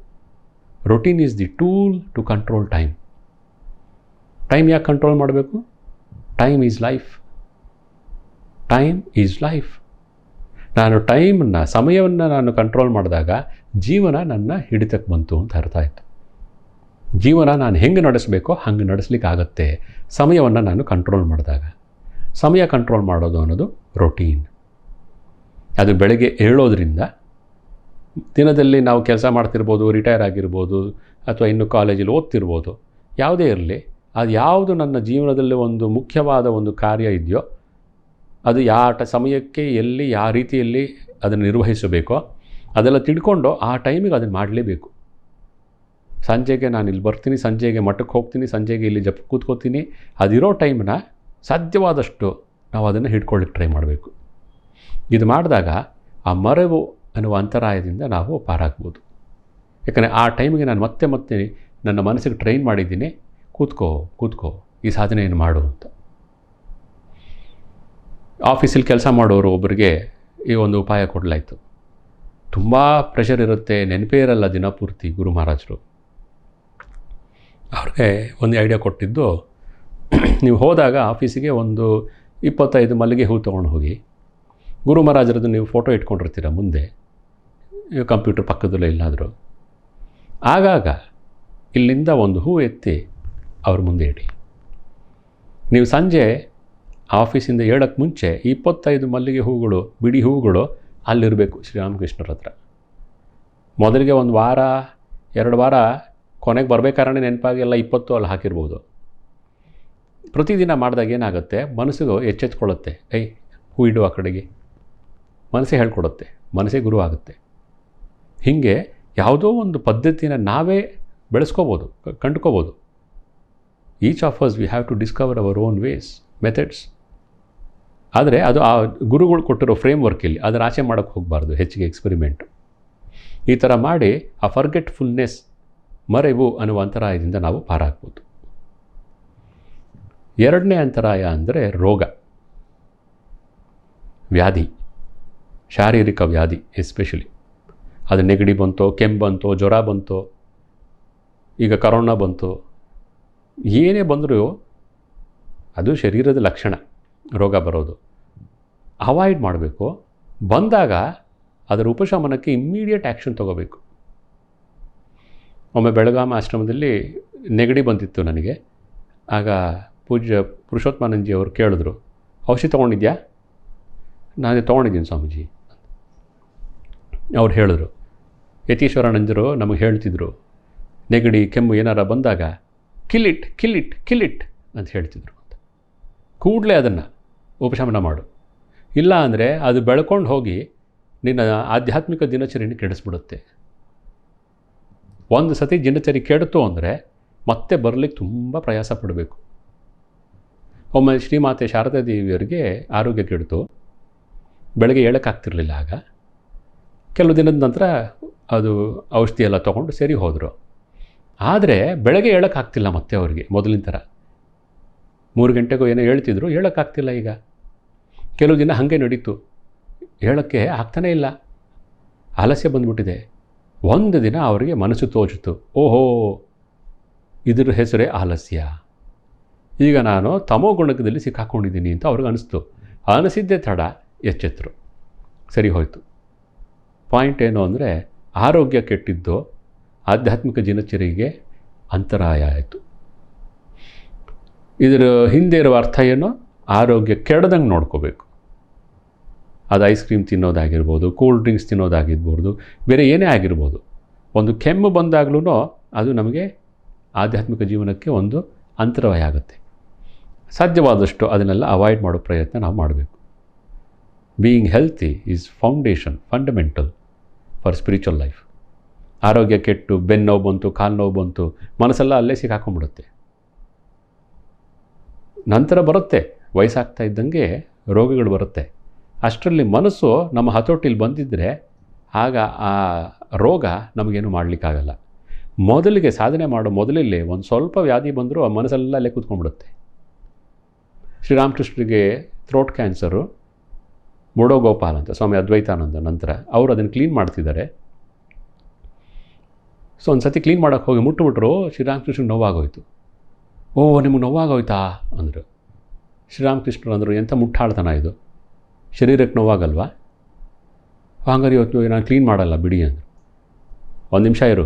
Routine is the tool to control time. Time ಯಾಕೆ ಕಂಟ್ರೋಲ್ ಮಾಡಬೇಕು? Time is life. Time is life. ನಾನು ಟೈಮನ್ನು, ಸಮಯವನ್ನು ನಾನು ಕಂಟ್ರೋಲ್ ಮಾಡಿದಾಗ ಜೀವನ ನನ್ನ ಹಿಡಿತಕ್ಕೆ ಬಂತು ಅಂತ ಅರ್ಥ ಆಯಿತು. ಜೀವನ ನಾನು ಹೆಂಗೆ ನಡೆಸಬೇಕೋ ಹಂಗೆ ನಡೆಸಲಿಕ್ಕೆ ಆಗುತ್ತೆ ಸಮಯವನ್ನು ನಾನು ಕಂಟ್ರೋಲ್ ಮಾಡಿದಾಗ. ಸಮಯ ಕಂಟ್ರೋಲ್ ಮಾಡೋದು ಅನ್ನೋದು ರೊಟೀನ್. ಅದು ಬೆಳಗ್ಗೆ ಏಳೋದ್ರಿಂದ ದಿನದಲ್ಲಿ ನಾವು ಕೆಲಸ ಮಾಡ್ತಿರ್ಬೋದು, ರಿಟೈರ್ ಆಗಿರ್ಬೋದು, ಅಥವಾ ಇನ್ನು ಕಾಲೇಜಲ್ಲಿ ಓದ್ತಿರ್ಬೋದು, ಯಾವುದೇ ಇರಲಿ, ಅದು ಯಾವುದು ನನ್ನ ಜೀವನದಲ್ಲಿ ಒಂದು ಮುಖ್ಯವಾದ ಒಂದು ಕಾರ್ಯ ಇದೆಯೋ ಅದು ಯಾವ ಸಮಯಕ್ಕೆ ಎಲ್ಲಿ ಯಾವ ರೀತಿಯಲ್ಲಿ ಅದನ್ನು ನಿರ್ವಹಿಸಬೇಕೋ ಅದೆಲ್ಲ ತಿಳ್ಕೊಂಡು ಆ ಟೈಮಿಗೆ ಅದನ್ನು ಮಾಡಲೇಬೇಕು. ಸಂಜೆಗೆ ನಾನು ಇಲ್ಲಿ ಬರ್ತೀನಿ, ಸಂಜೆಗೆ ಮಠಕ್ಕೆ ಹೋಗ್ತೀನಿ, ಸಂಜೆಗೆ ಇಲ್ಲಿ ಜಪ ಕೂತ್ಕೋತೀನಿ, ಅದಿರೋ ಟೈಮನ್ನ ಸಾಧ್ಯವಾದಷ್ಟು ನಾವು ಅದನ್ನು ಹಿಡ್ಕೊಳ್ಳಿಕ್ಕೆ ಟ್ರೈ ಮಾಡಬೇಕು. ಇದು ಮಾಡಿದಾಗ ಆ ಮರೆವು ಅನ್ನುವ ಅಂತರಾಯದಿಂದ ನಾವು ಪಾರಾಗ್ಬೋದು. ಯಾಕಂದರೆ ಆ ಟೈಮಿಗೆ ನಾನು ಮತ್ತೆ ಮತ್ತೆ ನನ್ನ ಮನಸ್ಸಿಗೆ ಟ್ರೈನ್ ಮಾಡಿದ್ದೀನಿ, ಕೂತ್ಕೋ ಈ ಸಾಧನೆಯನ್ನು ಮಾಡು ಅಂತ. ಆಫೀಸಲ್ಲಿ ಕೆಲಸ ಮಾಡೋರು ಒಬ್ಬರಿಗೆ ಈ ಒಂದು ಉಪಾಯ ಕೊಡಲಾಯಿತು. ತುಂಬ ಪ್ರೆಷರ್ ಇರುತ್ತೆ, ನೆನಪೇ ಇರಲ್ಲ ದಿನಪೂರ್ತಿ. ಗುರು ಮಹಾರಾಜರು ಅವ್ರಿಗೆ ಒಂದು ಐಡಿಯಾ ಕೊಟ್ಟಿದ್ದು, ನೀವು ಹೋದಾಗ ಆಫೀಸಿಗೆ ಒಂದು 25 ಮಲ್ಲಿಗೆ ಹೂ ತೊಗೊಂಡು ಹೋಗಿ, ಗುರು ಮಹಾರಾಜರದ್ದು ನೀವು ಫೋಟೋ ಇಟ್ಕೊಂಡಿರ್ತೀರ ಮುಂದೆ ಕಂಪ್ಯೂಟರ್ ಪಕ್ಕದಲ್ಲೇ ಎಲ್ಲಾದರೂ, ಆಗಾಗ ಇಲ್ಲಿಂದ ಒಂದು ಹೂ ಎತ್ತಿ ಅವ್ರ ಮುಂದೆ ಇಡಿ. ನೀವು ಸಂಜೆ ಆಫೀಸಿಂದ ಹೇಳೋಕ್ಕೆ ಮುಂಚೆ 25 ಮಲ್ಲಿಗೆ ಹೂಗಳು, ಬಿಡಿ ಹೂಗಳು ಅಲ್ಲಿರಬೇಕು ಶ್ರೀರಾಮಕೃಷ್ಣರ ಹತ್ರ. ಮೊದಲಿಗೆ 1 ವಾರ 2 ವಾರ ಕೊನೆಗೆ ಬರಬೇಕಾದ್ರೆ ನೆನಪಾಗಿ ಎಲ್ಲ 20 ಅಲ್ಲಿ ಹಾಕಿರ್ಬೋದು. ಪ್ರತಿದಿನ ಮಾಡಿದಾಗ ಏನಾಗುತ್ತೆ, ಮನಸ್ಸಿಗೂ ಎಚ್ಚೆತ್ಕೊಳ್ಳುತ್ತೆ, ಹೂ ಇಡು ಆ ಕಡೆಗೆ, ಮನಸ್ಸೇ ಹೇಳ್ಕೊಡುತ್ತೆ, ಮನಸ್ಸೇ ಗುರು ಆಗುತ್ತೆ. ಹೀಗೆ ಯಾವುದೋ ಒಂದು ಪದ್ಧತಿನ ನಾವೇ ಬೆಳೆಸ್ಕೋಬೋದು, ಕಂಡುಕೋಬೋದು. Each of us we have to discover our own ways, methods. ಆದರೆ ಅದು ಆ ಗುರುಗಳು ಕೊಟ್ಟಿರೋ ಫ್ರೇಮ್ವರ್ಕಲ್ಲಿ ಅದರ ಆಚೆ ಮಾಡೋಕ್ಕೆ ಹೋಗಬಾರ್ದು, ಹೆಚ್ಚಿಗೆ ಎಕ್ಸ್ಪೆರಿಮೆಂಟ್. ಈ ಥರ ಮಾಡಿ ಆ ಫರ್ಗೆಟ್ಫುಲ್ನೆಸ್, ಮರೆವು ಅನ್ನುವ ಅಂತರಾಯದಿಂದ ನಾವು ಪಾರಾಗ್ಬೋದು. ಎರಡನೇ ಅಂತರಾಯ ಅಂದರೆ ರೋಗ, ವ್ಯಾಧಿ, ಶಾರೀರಿಕ ವ್ಯಾಧಿ. ಎಸ್ಪೆಷಲಿ ಅದು ನೆಗಡಿ ಬಂತೋ, ಕೆಮ್ಮು ಬಂತೋ, ಜ್ವರ ಬಂತೋ, ಈಗ ಕರೋನಾ ಬಂತು, ಏನೇ ಬಂದರೂ ಅದು ಶರೀರದ ಲಕ್ಷಣ, ರೋಗ ಬರೋದು. ಅವಾಯ್ಡ್ ಮಾಡಬೇಕು. ಬಂದಾಗ ಅದರ ಉಪಶಮನಕ್ಕೆ ಇಮ್ಮಿಡಿಯೇಟ್ ಆ್ಯಕ್ಷನ್ ತೊಗೋಬೇಕು. ಒಮ್ಮೆ ಬೆಳಗಾಂ ಆಶ್ರಮದಲ್ಲಿ ನೆಗಡಿ ಬಂದಿತ್ತು ನನಗೆ. ಆಗ ಪೂಜ್ಯ ಪುರುಷೋತ್ತಮಾನಂದಜಿ ಅವರು ಕೇಳಿದ್ರು, ಔಷಧಿ ತೊಗೊಂಡಿದ್ಯಾ? ನಾನು ತೊಗೊಂಡಿದ್ದೀನಿ ಸ್ವಾಮೀಜಿ. ಅವ್ರು ಹೇಳಿದ್ರು, ಯತೀಶ್ವರಾನಂದರು ನಮಗೆ ಹೇಳ್ತಿದ್ರು, ನೆಗಡಿ ಕೆಮ್ಮು ಏನಾರ ಬಂದಾಗ ಕಿಲ್ಲಿಟ್ ಕಿಲ್ಲಿಟ್ ಕಿಲ್ಲಿಟ್ ಅಂತ ಹೇಳ್ತಿದ್ರು ಅಂತ. ಕೂಡಲೇ ಅದನ್ನು ಉಪಶಮನ ಮಾಡು, ಇಲ್ಲ ಅಂದರೆ ಅದು ಬೆಳ್ಕೊಂಡು ಹೋಗಿ ನಿನ್ನ ಆಧ್ಯಾತ್ಮಿಕ ದಿನಚರಿಯನ್ನು ಕೆಡಿಸ್ಬಿಡುತ್ತೆ. ಒಂದು ಸತಿ ದಿನಚರಿ ಕೆಡ್ತು ಅಂದರೆ ಮತ್ತೆ ಬರಲಿಕ್ಕೆ ತುಂಬ ಪ್ರಯಾಸ ಪಡಬೇಕು. ಒಮ್ಮೆ ಶ್ರೀಮಾತೆ ಶಾರದಾ ದೇವಿಯವರಿಗೆ ಆರೋಗ್ಯ ಕೆಡ್ತು, ಬೆಳಗ್ಗೆ ಏಳಕ್ಕಾಗ್ತಿರ್ಲಿಲ್ಲ. ಆಗ ಕೆಲವು ದಿನದ ನಂತರ ಅದು ಔಷಧಿ ಎಲ್ಲ ತೊಗೊಂಡು ಸರಿ ಹೋದರು. ಆದರೆ ಬೆಳಗ್ಗೆ ಹೇಳೋಕ್ಕಾಗ್ತಿಲ್ಲ ಮತ್ತೆ ಅವರಿಗೆ ಮೊದಲಿನ ಥರ. 3 ಗಂಟೆಗೂ ಏನೋ ಹೇಳ್ತಿದ್ರು, ಹೇಳೋಕ್ಕಾಗ್ತಿಲ್ಲ ಈಗ. ಕೆಲವು ದಿನ ಹಾಗೆ ನಡೀತು, ಹೇಳೋಕ್ಕೆ ಆಗ್ತಾನೇ ಇಲ್ಲ, ಆಲಸ್ಯ ಬಂದುಬಿಟ್ಟಿದೆ. ಒಂದು ದಿನ ಅವರಿಗೆ ಮನಸ್ಸು ತೋಚಿತು, ಓಹೋ ಇದ್ರ ಹೆಸರೇ ಆಲಸ್ಯ, ಈಗ ನಾನು ತಮೋ ಗುಣಕದಲ್ಲಿ ಸಿಕ್ಕಾಕೊಂಡಿದ್ದೀನಿ ಅಂತ ಅವ್ರಿಗೆ ಅನಿಸ್ತು. ಅನಿಸಿದ್ದೇ ತಡ, ಎಚ್ಚೆತ್ತರು, ಸರಿ ಹೋಯಿತು. ಪಾಯಿಂಟ್ ಏನು ಅಂದರೆ, ಆರೋಗ್ಯ ಕೆಟ್ಟಿದ್ದು ಆಧ್ಯಾತ್ಮಿಕ ದಿನಚರಿಗೆ ಅಂತರಾಯ ಆಯಿತು. ಇದರ ಹಿಂದೆ ಇರುವ ಅರ್ಥ ಏನು? ಆರೋಗ್ಯ ಕೆಡದಂಗೆ ನೋಡ್ಕೋಬೇಕು. ಅದು ಐಸ್ ಕ್ರೀಮ್ ತಿನ್ನೋದಾಗಿರ್ಬೋದು, ಕೂಲ್ ಡ್ರಿಂಕ್ಸ್ ತಿನ್ನೋದಾಗಿರ್ಬೋದು, ಬೇರೆ ಏನೇ ಆಗಿರ್ಬೋದು. ಒಂದು ಕೆಮ್ಮು ಬಂದಾಗಲೂ ಅದು ನಮಗೆ ಆಧ್ಯಾತ್ಮಿಕ ಜೀವನಕ್ಕೆ ಒಂದು ಅಂತರಾಯ ಆಗುತ್ತೆ. ಸಾಧ್ಯವಾದಷ್ಟು ಅದನ್ನೆಲ್ಲ ಅವಾಯ್ಡ್ ಮಾಡೋ ಪ್ರಯತ್ನ ನಾವು ಮಾಡಬೇಕು. Being healthy is foundation, fundamental for spiritual life. ಆರೋಗ್ಯ ಕೆಟ್ಟು ಬೆನ್ನು ನೋವು ಬಂತು, ಕಾಲು ನೋವು ಬಂತು, ಮನಸ್ಸೆಲ್ಲ ಅಲ್ಲೇ ಸಿಕ್ಕಾಕೊಂಡ್ಬಿಡುತ್ತೆ. ನಂತರ ಬರುತ್ತೆ, ವಯಸ್ಸಾಗ್ತಾ ಇದ್ದಂಗೆ ರೋಗಗಳು ಬರುತ್ತೆ. ಅಷ್ಟರಲ್ಲಿ ಮನಸ್ಸು ನಮ್ಮ ಹತೋಟಿಲಿ ಬಂದಿದ್ದರೆ ಆಗ ಆ ರೋಗ ನಮಗೇನು ಮಾಡಲಿಕ್ಕಾಗಲ್ಲ. ಮೊದಲಿಗೆ ಸಾಧನೆ ಮಾಡೋ ಮೊದಲಲ್ಲೇ ಒಂದು ಸ್ವಲ್ಪ ವ್ಯಾಧಿ ಬಂದರೂ ಆ ಮನಸ್ಸೆಲ್ಲ ಅಲ್ಲೇ ಕೂತ್ಕೊಂಡ್ಬಿಡುತ್ತೆ. ಶ್ರೀರಾಮಕೃಷ್ಣರಿಗೆ ಥ್ರೋಟ್ ಕ್ಯಾನ್ಸರು, ಮುಡೋಗೋಪಾಲ್ ಅಂತ ಸ್ವಾಮಿ ಅದ್ವೈತಾನಂದ ನಂತರ ಅವರು ಅದನ್ನು ಕ್ಲೀನ್ ಮಾಡ್ತಿದ್ದಾರೆ. ಸೊ ಒಂದು ಸತಿ ಕ್ಲೀನ್ ಮಾಡೋಕ್ಕೆ ಹೋಗಿ ಮುಟ್ಟುಬಿಟ್ರು, ಶ್ರೀರಾಮಕೃಷ್ಣಗೆ ನೋವಾಗೋಯ್ತು. ಓ ನಿಮಗೆ ನೋವಾಗೋಯ್ತಾ ಅಂದರು. ಶ್ರೀರಾಮಕೃಷ್ಣರು ಅಂದರು, ಎಂಥ ಮುಟ್ಟಾಳ್ತನ ಇದು, ಶರೀರಕ್ಕೆ ನೋವಾಗಲ್ವಾ? ಹಂಗಾರೆ ಇವತ್ತು ನಾನು ಕ್ಲೀನ್ ಮಾಡಲ್ಲ ಬಿಡಿ ಅಂದರು. ಒಂದು ನಿಮಿಷ ಇರು,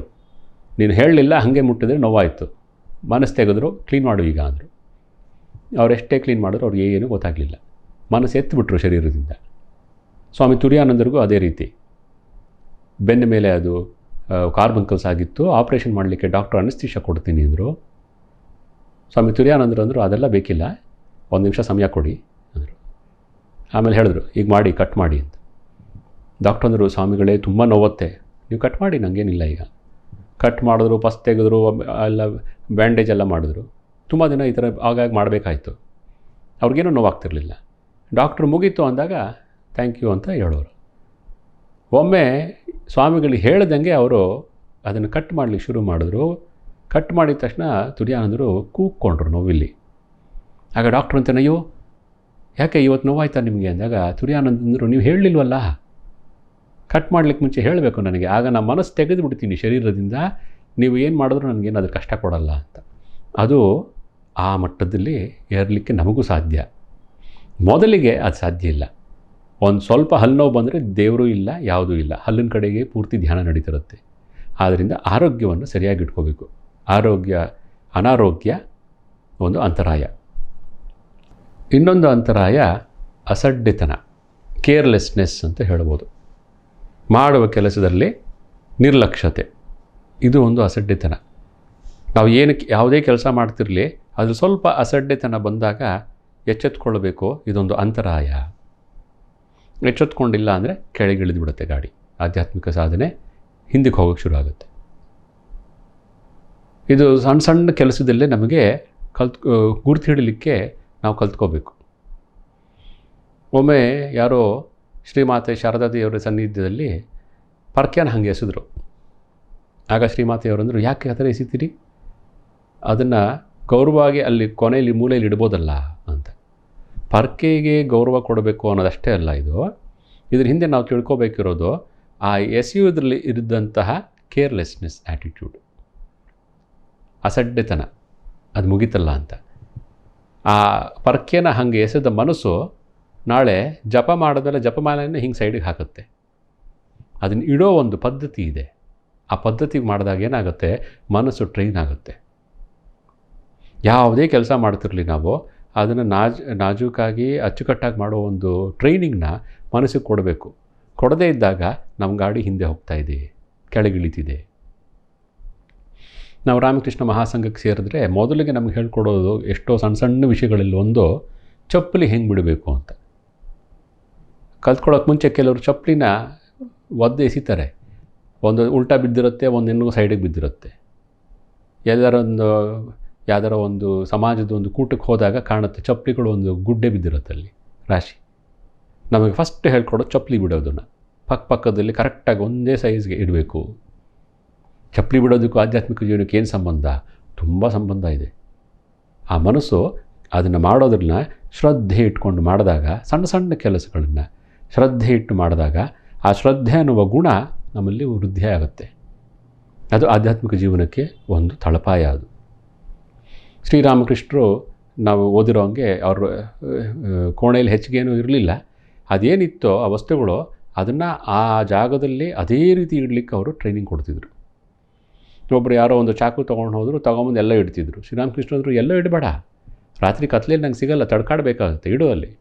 ನೀನು ಹೇಳಲಿಲ್ಲ, ಹಾಗೆ ಮುಟ್ಟಿದ್ರೆ ನೋವಾಯಿತು, ಮನಸ್ಸು ತೆಗೆದ್ರು, ಕ್ಲೀನ್ ಮಾಡು ಈಗ ಅಂದರು. ಅವರೆಷ್ಟೇ ಕ್ಲೀನ್ ಮಾಡಿದ್ರು ಅವ್ರಿಗೆ ಏನೂ ಗೊತ್ತಾಗಲಿಲ್ಲ, ಮನಸ್ಸು ಎತ್ತಿಬಿಟ್ರು ಶರೀರದಿಂದ. ಸ್ವಾಮಿ ತುರಿಯಾನಂದರಿಗೂ ಅದೇ ರೀತಿ ಬೆನ್ನ ಮೇಲೆ ಅದು ಕಾರ್ಬಂಕಲ್ಸ್ ಆಗಿತ್ತು, ಆಪ್ರೇಷನ್ ಮಾಡಲಿಕ್ಕೆ ಡಾಕ್ಟರ್ ಅನಸ್ತೀಶ ಕೊಡ್ತೀನಿ ಅಂದರು. ಸ್ವಾಮಿ ತುರಿಯಾನಂದರು ಅಂದರು, ಅದೆಲ್ಲ ಬೇಕಿಲ್ಲ, ಒಂದು ನಿಮಿಷ ಸಮಯ ಕೊಡಿ ಅಂದರು. ಆಮೇಲೆ ಹೇಳಿದ್ರು, ಈಗ ಮಾಡಿ, ಕಟ್ ಮಾಡಿ ಅಂತ. ಡಾಕ್ಟರ್ ಅಂದರು, ಸ್ವಾಮಿಗಳೇ ತುಂಬ ನೋವುತ್ತೆ, ನೀವು ಕಟ್ ಮಾಡಿ, ನನಗೇನಿಲ್ಲ. ಈಗ ಕಟ್ ಮಾಡಿದ್ರು, ಪಸ್ ತೆಗೆದ್ರು, ಎಲ್ಲ ಬ್ಯಾಂಡೇಜ್ ಎಲ್ಲ ಮಾಡಿದ್ರು. ತುಂಬ ದಿನ ಈ ಥರ ಆಗಾಗ ಮಾಡಬೇಕಾಯ್ತು. ಅವ್ರಿಗೇನೂ ನೋವಾಗ್ತಿರ್ಲಿಲ್ಲ. ಡಾಕ್ಟ್ರು ಮುಗೀತು ಅಂದಾಗ ಥ್ಯಾಂಕ್ ಯು ಅಂತ ಹೇಳೋರು. ಒಮ್ಮೆ ಸ್ವಾಮಿಗಳಿಗೆ ಹೇಳ್ದಂಗೆ ಅವರು ಅದನ್ನು ಕಟ್ ಮಾಡಲಿಕ್ಕೆ ಶುರು ಮಾಡಿದ್ರು. ಕಟ್ ಮಾಡಿದ ತಕ್ಷಣ ತುರಿಯಾನಂದರು ಕೂಕ್ಕೊಂಡ್ರು ನೋವಿಲ್ಲಿ. ಆಗ ಡಾಕ್ಟ್ರು ಅಂತಾನೆ, ಅಯ್ಯೋ ಯಾಕೆ ಇವತ್ತು ನೋವಾಯ್ತಾ ನಿಮಗೆ ಅಂದಾಗ ತುರಿಯಾನಂದರು, ನೀವು ಹೇಳಲಿಲ್ವಲ್ಲ, ಕಟ್ ಮಾಡಲಿಕ್ಕೆ ಮುಂಚೆ ಹೇಳಬೇಕು ನನಗೆ, ಆಗ ನಾನು ಮನಸ್ಸು ತೆಗೆದು ಬಿಡ್ತೀನಿ ಶರೀರದಿಂದ, ನೀವು ಏನು ಮಾಡಿದ್ರು ನನಗೇನಾದರೂ ಕಷ್ಟ ಕೊಡಲ್ಲ ಅಂತ. ಅದು ಆ ಮಟ್ಟದಲ್ಲಿ ಏರಲಿಕ್ಕೆ ನಮಗೂ ಸಾಧ್ಯ. ಮೊದಲಿಗೆ ಅದು ಸಾಧ್ಯ ಇಲ್ಲ. ಒಂದು ಸ್ವಲ್ಪ ಹಲ್ಲು ನೋವು ಬಂದರೆ ದೇವರು ಇಲ್ಲ, ಯಾವುದೂ ಇಲ್ಲ, ಹಲ್ಲಿನ ಕಡೆಗೆ ಪೂರ್ತಿ ಧ್ಯಾನ ನಡೀತಿರುತ್ತೆ. ಆದ್ದರಿಂದ ಆರೋಗ್ಯವನ್ನು ಸರಿಯಾಗಿ ಇಟ್ಕೋಬೇಕು. ಅನಾರೋಗ್ಯ ಒಂದು ಅಂತರಾಯ. ಇನ್ನೊಂದು ಅಂತರಾಯ ಅಸಡ್ಡೆತನ, ಕೇರ್ಲೆಸ್ನೆಸ್ ಅಂತ ಹೇಳ್ಬೋದು. ಮಾಡುವ ಕೆಲಸದಲ್ಲಿ ನಿರ್ಲಕ್ಷ್ಯತೆ, ಇದು ಒಂದು ಅಸಡ್ಡೆತನ. ನಾವು ಯಾವುದೇ ಕೆಲಸ ಮಾಡ್ತಿರಲಿ, ಅದು ಸ್ವಲ್ಪ ಅಸಡ್ಡೆತನ ಬಂದಾಗ ಎಚ್ಚೆತ್ಕೊಳ್ಬೇಕು. ಇದೊಂದು ಅಂತರಾಯ. ಎಚ್ಚೆತ್ಕೊಂಡಿಲ್ಲ ಅಂದರೆ ಕೆಳಗಿಳಿದು ಬಿಡುತ್ತೆ ಗಾಡಿ, ಆಧ್ಯಾತ್ಮಿಕ ಸಾಧನೆ ಹಿಂದಕ್ಕೆ ಹೋಗೋಕ್ಕೆ ಶುರು ಆಗುತ್ತೆ. ಇದು ಸಣ್ಣ ಸಣ್ಣ ಕೆಲಸದಲ್ಲೇ ನಮಗೆ ಗುರ್ತು ಹಿಡಲಿಕ್ಕೆ ನಾವು ಕಲ್ತ್ಕೋಬೇಕು. ಒಮ್ಮೆ ಯಾರೋ ಶ್ರೀಮಾತೆ ಶಾರದಾದೇವರ ಸನ್ನಿಧ್ಯದಲ್ಲಿ ಪರ್ಕ್ಯಾನ ಹಾಗೆ ಎಸೆದ್ರು. ಆಗ ಶ್ರೀಮಾತೆಯವರು ಅಂದರು, ಯಾಕೆ ಆ ಥರ ಎಸಿತೀರಿ? ಅದನ್ನು ಗೌರವವಾಗಿ ಅಲ್ಲಿ ಕೊನೆಯಲ್ಲಿ ಮೂಲೆಯಲ್ಲಿ ಇಡ್ಬೋದಲ್ಲ ಅಂತ. ಪರ್ಕೆಗೆ ಗೌರವ ಕೊಡಬೇಕು ಅನ್ನೋದಷ್ಟೇ ಅಲ್ಲ ಇದ್ರ ಹಿಂದೆ ನಾವು ತಿಳ್ಕೊಬೇಕಿರೋದು ಆ ಎಸೆಯುವುದರಲ್ಲಿ ಇರಿದಂತಹ ಕೇರ್ಲೆಸ್ನೆಸ್ ಆ್ಯಟಿಟ್ಯೂಡ್, ಅಸಡ್ಡೆತನ, ಅದು ಮುಗಿತಲ್ಲ ಅಂತ. ಆ ಪರ್ಕೆನ ಹಾಗೆ ಎಸೆದ ಮನಸ್ಸು ನಾಳೆ ಜಪ ಮಾಡೋದಲ್ಲ ಜಪಮಾಲೆಯನ್ನು ಹಿಂಗೆ ಸೈಡಿಗೆ ಹಾಕುತ್ತೆ. ಅದನ್ನು ಇಡೋ ಒಂದು ಪದ್ಧತಿ ಇದೆ. ಆ ಪದ್ಧತಿಗೆ ಮಾಡಿದಾಗ ಏನಾಗುತ್ತೆ, ಮನಸ್ಸು ಟ್ರೈನ್ ಆಗುತ್ತೆ. ಯಾವುದೇ ಕೆಲಸ ಮಾಡ್ತಿರಲಿ ನಾವು ಅದನ್ನು ನಾಜೂಕಾಗಿ ಅಚ್ಚುಕಟ್ಟಾಗಿ ಮಾಡೋ ಒಂದು ಟ್ರೈನಿಂಗ್ನ ಮನಸ್ಸಿಗೆ ಕೊಡಬೇಕು. ಕೊಡದೇ ಇದ್ದಾಗ ನಮ್ಮ ಗಾಡಿ ಹಿಂದೆ ಹೋಗ್ತಾ ಇದೆ, ಕೆಳಗಿಳಿತಿದೆ. ನಾವು ರಾಮಕೃಷ್ಣ ಮಹಾಸಂಘಕ್ಕೆ ಸೇರಿದ್ರೆ ಮೊದಲಿಗೆ ನಮ್ಗೆ ಹೇಳ್ಕೊಡೋದು ಎಷ್ಟೋ ಸಣ್ಣ ಸಣ್ಣ ವಿಷಯಗಳಲ್ಲಿ ಒಂದು ಚಪ್ಪಲಿ ಹೆಂಗೆ ಬಿಡಬೇಕು ಅಂತ. ಕಲ್ತ್ಕೊಳ್ಳೋಕೆ ಮುಂಚೆ ಕೆಲವರು ಚಪ್ಪಲಿನ ಒದ್ದು ಎಸಿತಾರೆ. ಒಂದು ಉಲ್ಟಾ ಬಿದ್ದಿರುತ್ತೆ, ಒಂದು ಇನ್ನೂ ಸೈಡಿಗೆ ಬಿದ್ದಿರುತ್ತೆ. ಯಾವ್ದಾರ ಒಂದು ಸಮಾಜದ ಒಂದು ಕೂಟಕ್ಕೆ ಹೋದಾಗ ಕಾಣುತ್ತೆ ಚಪ್ಪಲಿಗಳು ಒಂದು ಗುಡ್ಡೆ ಬಿದ್ದಿರುತ್ತೆ ಅಲ್ಲಿ ರಾಶಿ. ನಮಗೆ ಫಸ್ಟ್ ಹೇಳ್ಕೊಡೋದು ಚಪ್ಪಲಿ ಬಿಡೋದನ್ನು ಪಕ್ಕದಲ್ಲಿ ಕರೆಕ್ಟಾಗಿ ಒಂದೇ ಸೈಜ್ಗೆ ಇಡಬೇಕು. ಚಪ್ಪಲಿ ಬಿಡೋದಕ್ಕೂ ಆಧ್ಯಾತ್ಮಿಕ ಜೀವನಕ್ಕೆ ಏನು ಸಂಬಂಧ? ತುಂಬ ಸಂಬಂಧ ಇದೆ. ಆ ಮನಸ್ಸು ಅದನ್ನು ಮಾಡೋದನ್ನ ಶ್ರದ್ಧೆ ಇಟ್ಕೊಂಡು ಮಾಡಿದಾಗ, ಸಣ್ಣ ಸಣ್ಣ ಕೆಲಸಗಳನ್ನು ಶ್ರದ್ಧೆ ಇಟ್ಟು ಮಾಡಿದಾಗ ಆ ಶ್ರದ್ಧೆ ಅನ್ನುವ ಗುಣ ನಮ್ಮಲ್ಲಿ ವೃದ್ಧಿ ಆಗುತ್ತೆ. ಅದು ಆಧ್ಯಾತ್ಮಿಕ ಜೀವನಕ್ಕೆ ಒಂದು ತಳಪಾಯ. ಅದು ಶ್ರೀರಾಮಕೃಷ್ಣರು ನಾವು ಓದಿರೋ ಹಂಗೆ ಅವರು ಕೋಣೆಯಲ್ಲಿ ಹೆಚ್ಚಿಗೇನೂ ಇರಲಿಲ್ಲ. ಅದೇನಿತ್ತೋ ಆ ವಸ್ತುಗಳು ಅದನ್ನು ಆ ಜಾಗದಲ್ಲಿ ಅದೇ ರೀತಿ ಇಡಲಿಕ್ಕೆ ಅವರು ಟ್ರೈನಿಂಗ್ ಕೊಡ್ತಿದ್ರು. ಒಬ್ಬರು ಯಾರೋ ಒಂದು ಚಾಕು ತೊಗೊಂಡು ಹೋದರು, ತೊಗೊಂಬಂದು ಎಲ್ಲ ಇಡ್ತಿದ್ರು. ಶ್ರೀರಾಮಕೃಷ್ಣರು ಎಲ್ಲೋ ಇಡಬೇಡ, ರಾತ್ರಿ ಕತ್ಲೆಯಲ್ಲಿ ನಂಗೆ ಸಿಗಲ್ಲ, ತಡ್ಕಾಡಬೇಕಾಗುತ್ತೆ, ಇಡು. ಅಲ್ಲಿ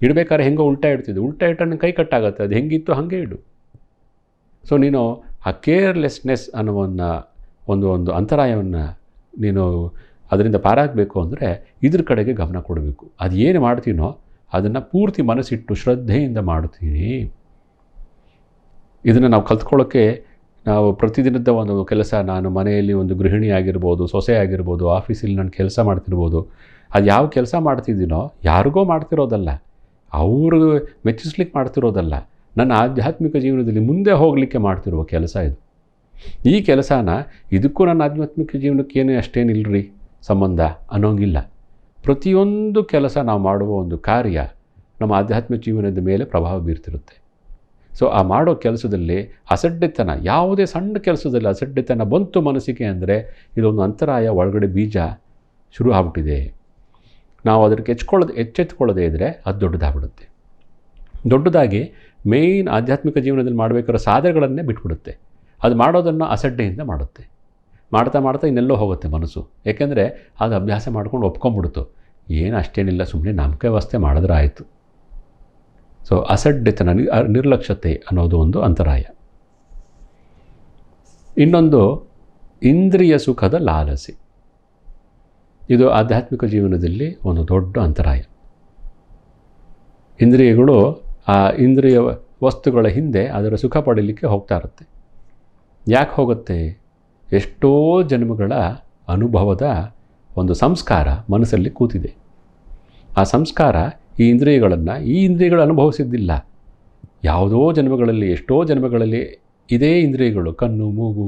ಇಡಬೇಕಾದ್ರೆ ಹೆಂಗೋ ಉಲ್ಟಾ ಇಡ್ತಿದ್ದು, ಉಲ್ಟಾ ಇಟ್ಟು ನಂಗೆ ಕೈ ಕಟ್ಟಾಗುತ್ತೆ, ಅದು ಹೆಂಗಿತ್ತು ಹಾಗೆ ಇಡು. ಸೊ ನೀನು ಆ ಕೇರ್ಲೆಸ್ನೆಸ್ ಅನ್ನೋ ಒಂದು ಅಂತರಾಯವನ್ನು ನೀನು ಅದರಿಂದ ಪಾರಾಗಬೇಕು ಅಂದರೆ ಇದ್ರ ಕಡೆಗೆ ಗಮನ ಕೊಡಬೇಕು. ಅದು ಏನು ಮಾಡ್ತೀನೋ ಅದನ್ನು ಪೂರ್ತಿ ಮನಸ್ಸಿಟ್ಟು ಶ್ರದ್ಧೆಯಿಂದ ಮಾಡ್ತೀನಿ. ಇದನ್ನು ನಾವು ಕಲ್ತ್ಕೊಳ್ಳೋಕ್ಕೆ ನಾವು ಪ್ರತಿದಿನದ ಒಂದು ಕೆಲಸ, ನಾನು ಮನೆಯಲ್ಲಿ ಒಂದು ಗೃಹಿಣಿ ಆಗಿರ್ಬೋದು, ಸೊಸೆ ಆಗಿರ್ಬೋದು, ಆಫೀಸಲ್ಲಿ ನಾನು ಕೆಲಸ ಮಾಡ್ತಿರ್ಬೋದು, ಅದು ಯಾವ ಕೆಲಸ ಮಾಡ್ತಿದ್ದೀನೋ ಯಾರಿಗೋ ಮಾಡ್ತಿರೋದಲ್ಲ, ಅವರು ಮೆಚ್ಚಿಸ್ಲಿಕ್ಕೆ ಮಾಡ್ತಿರೋದಲ್ಲ, ನನ್ನ ಆಧ್ಯಾತ್ಮಿಕ ಜೀವನದಲ್ಲಿ ಮುಂದೆ ಹೋಗಲಿಕ್ಕೆ ಮಾಡ್ತಿರುವ ಕೆಲಸ ಇದು. ಈ ಕೆಲಸನ ಇದಕ್ಕೂ ನನ್ನ ಆಧ್ಯಾತ್ಮಿಕ ಜೀವನಕ್ಕೇನು ಅಷ್ಟೇನಿಲ್ಲರಿ ಸಂಬಂಧ ಅನ್ನೋಂಗಿಲ್ಲ. ಪ್ರತಿಯೊಂದು ಕೆಲಸ ನಾವು ಮಾಡುವ ಒಂದು ಕಾರ್ಯ ನಮ್ಮ ಆಧ್ಯಾತ್ಮಿಕ ಜೀವನದ ಮೇಲೆ ಪ್ರಭಾವ ಬೀರ್ತಿರುತ್ತೆ. ಸೊ ಆ ಮಾಡೋ ಕೆಲಸದಲ್ಲಿ ಅಸಡ್ಡೆತನ, ಯಾವುದೇ ಸಣ್ಣ ಕೆಲಸದಲ್ಲಿ ಅಸಡ್ಡೆತನ ಬಂತು ಮನಸ್ಸಿಗೆ ಅಂದರೆ ಇದೊಂದು ಅಂತರಾಯ, ಒಳಗಡೆ ಬೀಜ ಶುರು ಆಗ್ಬಿಟ್ಟಿದೆ. ನಾವು ಅದಕ್ಕೆ ಎಚ್ಚೆತ್ಕೊಳ್ಳೋದೇ ಇದ್ದರೆ ಅದು ದೊಡ್ಡದಾಗ್ಬಿಡುತ್ತೆ. ದೊಡ್ಡದಾಗಿ ಮೇಯ್ನ್ ಆಧ್ಯಾತ್ಮಿಕ ಜೀವನದಲ್ಲಿ ಮಾಡಬೇಕಾದ ಸಾಧನೆಗಳನ್ನೇ ಬಿಟ್ಬಿಡುತ್ತೆ. ಅದು ಮಾಡೋದನ್ನು ಅಸಡ್ಡೆಯಿಂದ ಮಾಡುತ್ತೆ. ಮಾಡ್ತಾ ಮಾಡ್ತಾ ಇನ್ನೆಲ್ಲೋ ಹೋಗುತ್ತೆ ಮನಸ್ಸು. ಏಕೆಂದರೆ ಅದು ಅಭ್ಯಾಸ ಮಾಡ್ಕೊಂಡು ಒಪ್ಕೊಂಡ್ಬಿಡ್ತು, ಏನು ಅಷ್ಟೇನಿಲ್ಲ, ಸುಮ್ಮನೆ ನಂಬಿಕೆ ವ್ಯವಸ್ಥೆ ಮಾಡಿದ್ರೆ ಆಯಿತು. ಸೊ ಅಸಡ್ಡೆತನ, ನಿರ್ಲಕ್ಷ್ಯತೆ ಅನ್ನೋದು ಒಂದು ಅಂತರಾಯ. ಇನ್ನೊಂದು ಇಂದ್ರಿಯ ಸುಖದ ಲಾಲಸೆ. ಇದು ಆಧ್ಯಾತ್ಮಿಕ ಜೀವನದಲ್ಲಿ ಒಂದು ದೊಡ್ಡ ಅಂತರಾಯ. ಇಂದ್ರಿಯಗಳು ಆ ಇಂದ್ರಿಯ ವಸ್ತುಗಳ ಹಿಂದೆ ಅದರ ಸುಖ ಪಡೀಲಿಕ್ಕೆ ಹೋಗ್ತಾ ಇರುತ್ತೆ. ಯಾಕೆ ಹೋಗುತ್ತೆ? ಎಷ್ಟೋ ಜನ್ಮಗಳ ಅನುಭವದ ಒಂದು ಸಂಸ್ಕಾರ ಮನಸ್ಸಲ್ಲಿ ಕೂತಿದೆ. ಆ ಸಂಸ್ಕಾರ ಈ ಇಂದ್ರಿಯಗಳು ಅನುಭವಿಸಿದ್ದಿಲ್ಲ. ಯಾವುದೋ ಜನ್ಮಗಳಲ್ಲಿ, ಎಷ್ಟೋ ಜನ್ಮಗಳಲ್ಲಿ ಇದೇ ಇಂದ್ರಿಯಗಳು, ಕಣ್ಣು, ಮೂಗು,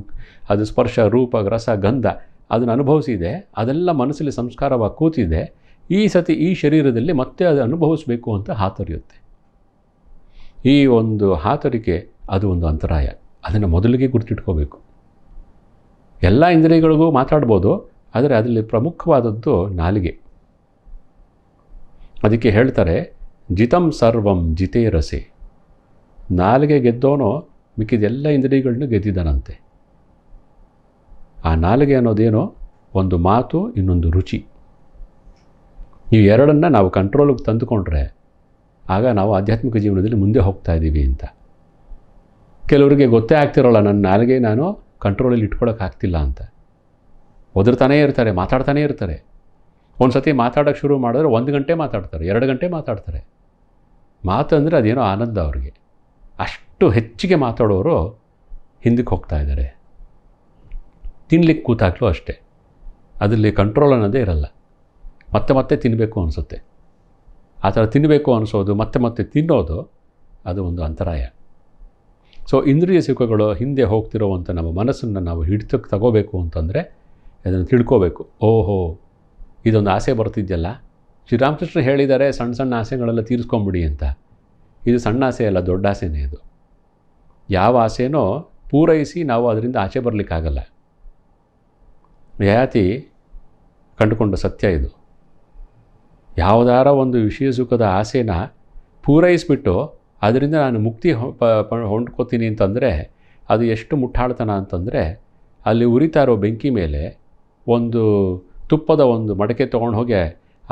ಅದು ಸ್ಪರ್ಶ, ರೂಪ, ರಸ, ಗಂಧ ಅದನ್ನು ಅನುಭವಿಸಿದೆ. ಅದೆಲ್ಲ ಮನಸ್ಸಲ್ಲಿ ಸಂಸ್ಕಾರವಾಗಿ ಕೂತಿದೆ. ಈ ಸತಿ ಈ ಶರೀರದಲ್ಲಿ ಮತ್ತೆ ಅದು ಅನುಭವಿಸಬೇಕು ಅಂತ ಹಾತೊರೆಯುತ್ತೆ. ಈ ಒಂದು ಹಾತೊರಿಕೆ ಅದು ಒಂದು ಅಂತರಾಯ. ಅದನ್ನು ಮೊದಲಿಗೆ ಗುರುತಿಟ್ಕೋಬೇಕು. ಎಲ್ಲ ಇಂದ್ರಿಯಗಳಿಗೂ ಮಾತಾಡ್ಬೋದು, ಆದರೆ ಅದರಲ್ಲಿ ಪ್ರಮುಖವಾದದ್ದು ನಾಲಿಗೆ. ಅದಕ್ಕೆ ಹೇಳ್ತಾರೆ, ಜಿತಂ ಸರ್ವಂ ಜಿತೇ ರಸೆ. ನಾಲಿಗೆ ಗೆದ್ದೋನೋ ಮಿಕ್ಕಿದೆಲ್ಲ ಇಂದ್ರಿಯಗಳನ್ನೂ ಗೆದ್ದಿದ್ದಾನಂತೆ. ಆ ನಾಲಿಗೆ ಅನ್ನೋದೇನೋ ಒಂದು ಮಾತು, ಇನ್ನೊಂದು ರುಚಿ. ಈ ಎರಡನ್ನು ನಾವು ಕಂಟ್ರೋಲಿಗೆ ತಂದುಕೊಂಡ್ರೆ ಆಗ ನಾವು ಆಧ್ಯಾತ್ಮಿಕ ಜೀವನದಲ್ಲಿ ಮುಂದೆ ಹೋಗ್ತಾ ಇದ್ದೀವಿ ಅಂತ. ಕೆಲವರಿಗೆ ಗೊತ್ತೇ ಆಗ್ತಿರೋಲ್ಲ, ನನ್ನ ನಾಲಿಗೆ ನಾನು ಕಂಟ್ರೋಲಲ್ಲಿ ಇಟ್ಕೊಳ್ಳೋಕ್ಕಾಗ್ತಿಲ್ಲ ಅಂತ. ಒದರ್ತಾನೇ ಇರ್ತಾರೆ, ಮಾತಾಡ್ತಾನೇ ಇರ್ತಾರೆ. ಒಂದು ಸತಿ ಮಾತಾಡೋಕ್ಕೆ ಶುರು ಮಾಡಿದ್ರೆ 1 ಗಂಟೆ ಮಾತಾಡ್ತಾರೆ, 2 ಗಂಟೆ ಮಾತಾಡ್ತಾರೆ. ಮಾತಂದರೆ ಅದೇನೋ ಆನಂದ ಅವ್ರಿಗೆ. ಅಷ್ಟು ಹೆಚ್ಚಿಗೆ ಮಾತಾಡೋರು ಹಿಂದಕ್ಕೆ ಹೋಗ್ತಾ ಇದ್ದಾರೆ. ತಿನ್ಲಿಕ್ಕೆ ಕೂತಾಗಲೂ ಅಷ್ಟೇ, ಅದರಲ್ಲಿ ಕಂಟ್ರೋಲ್ ಅನ್ನೋದೇ ಇರಲ್ಲ. ಮತ್ತೆ ಮತ್ತೆ ತಿನ್ನಬೇಕು ಅನಿಸುತ್ತೆ. ಆ ಥರ ತಿನ್ನಬೇಕು ಅನಿಸೋದು, ಮತ್ತೆ ಮತ್ತೆ ತಿನ್ನೋದು, ಅದು ಒಂದು ಅಂತರಾಯ. ಸೊ ಇಂದ್ರಿಯ ಸುಖಗಳು ಹಿಂದೆ ಹೋಗ್ತಿರೋವಂಥ ನಮ್ಮ ಮನಸ್ಸನ್ನು ನಾವು ಹಿಡಿತಕ್ಕೆ ತಗೋಬೇಕು ಅಂತಂದರೆ ಅದನ್ನು ತಿಳ್ಕೋಬೇಕು. ಓಹೋ, ಇದೊಂದು ಆಸೆ ಬರ್ತಿದೆಯಲ್ಲ, ಶ್ರೀರಾಮಕೃಷ್ಣ ಹೇಳಿದ್ದಾರೆ ಸಣ್ಣ ಸಣ್ಣ ಆಸೆಗಳೆಲ್ಲ ತೀರಿಸ್ಕೊಂಬಿಡಿ ಅಂತ. ಇದು ಸಣ್ಣ ಆಸೆ ಅಲ್ಲ, ದೊಡ್ಡ ಆಸೆನೇ ಇದು. ಯಾವ ಆಸೆನೋ ಪೂರೈಸಿ ನಾವು ಅದರಿಂದ ಆಚೆ ಬರಲಿಕ್ಕಾಗಲ್ಲ. ಯಯಾತಿ ಕಂಡುಕೊಂಡ ಸತ್ಯ ಇದು. ಯಾವುದಾರ ಒಂದು ವಿಷಯ ಸುಖದ ಆಸೆನ ಪೂರೈಸಿಬಿಟ್ಟು ಅದರಿಂದ ನಾನು ಮುಕ್ತಿ ಹೊಂದ್ಕೋತೀನಿ ಅಂತಂದರೆ ಅದು ಎಷ್ಟು ಮುಟ್ಟಾಳ್ತನ ಅಂತಂದರೆ, ಅಲ್ಲಿ ಉರಿತಾ ಇರೋ ಬೆಂಕಿ ಮೇಲೆ ಒಂದು ತುಪ್ಪದ ಒಂದು ಮಡಕೆ ತೊಗೊಂಡು ಹೋಗಿ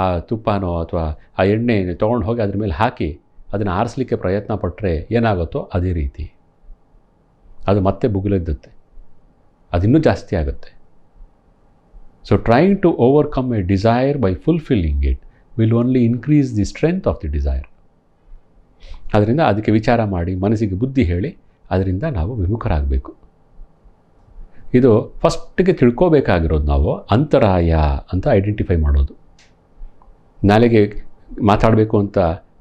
ಆ ತುಪ್ಪನೋ ಅಥವಾ ಆ ಎಣ್ಣೆ ತೊಗೊಂಡು ಹೋಗಿ ಅದ್ರ ಮೇಲೆ ಹಾಕಿ ಅದನ್ನು ಆರಿಸಲಿಕ್ಕೆ ಪ್ರಯತ್ನ ಪಟ್ಟರೆ ಏನಾಗುತ್ತೋ ಅದೇ ರೀತಿ ಅದು ಮತ್ತೆ ಬುಗುಲೆದ್ದುತ್ತೆ, ಅದಿನ್ನೂ ಜಾಸ್ತಿ ಆಗುತ್ತೆ. So trying to overcome a desire by fulfilling it will only increase the strength of the desire. ಅದರಿಂದ ಅದಕ್ಕೆ ವಿಚಾರ ಮಾಡಿ ಮನಸ್ಸಿಗೆ ಬುದ್ಧಿ ಹೇಳಿ ಅದರಿಂದ ನಾವು ವಿಮುಖರಾಗಬೇಕು. ಇದು ಫಸ್ಟಿಗೆ ತಿಳ್ಕೋಬೇಕಾಗಿರೋದು. ನಾವು ಅಂತರಾಯ ಅಂತ ಐಡೆಂಟಿಫೈ ಮಾಡೋದು. ನಾಳೆಗೆ ಮಾತಾಡಬೇಕು ಅಂತ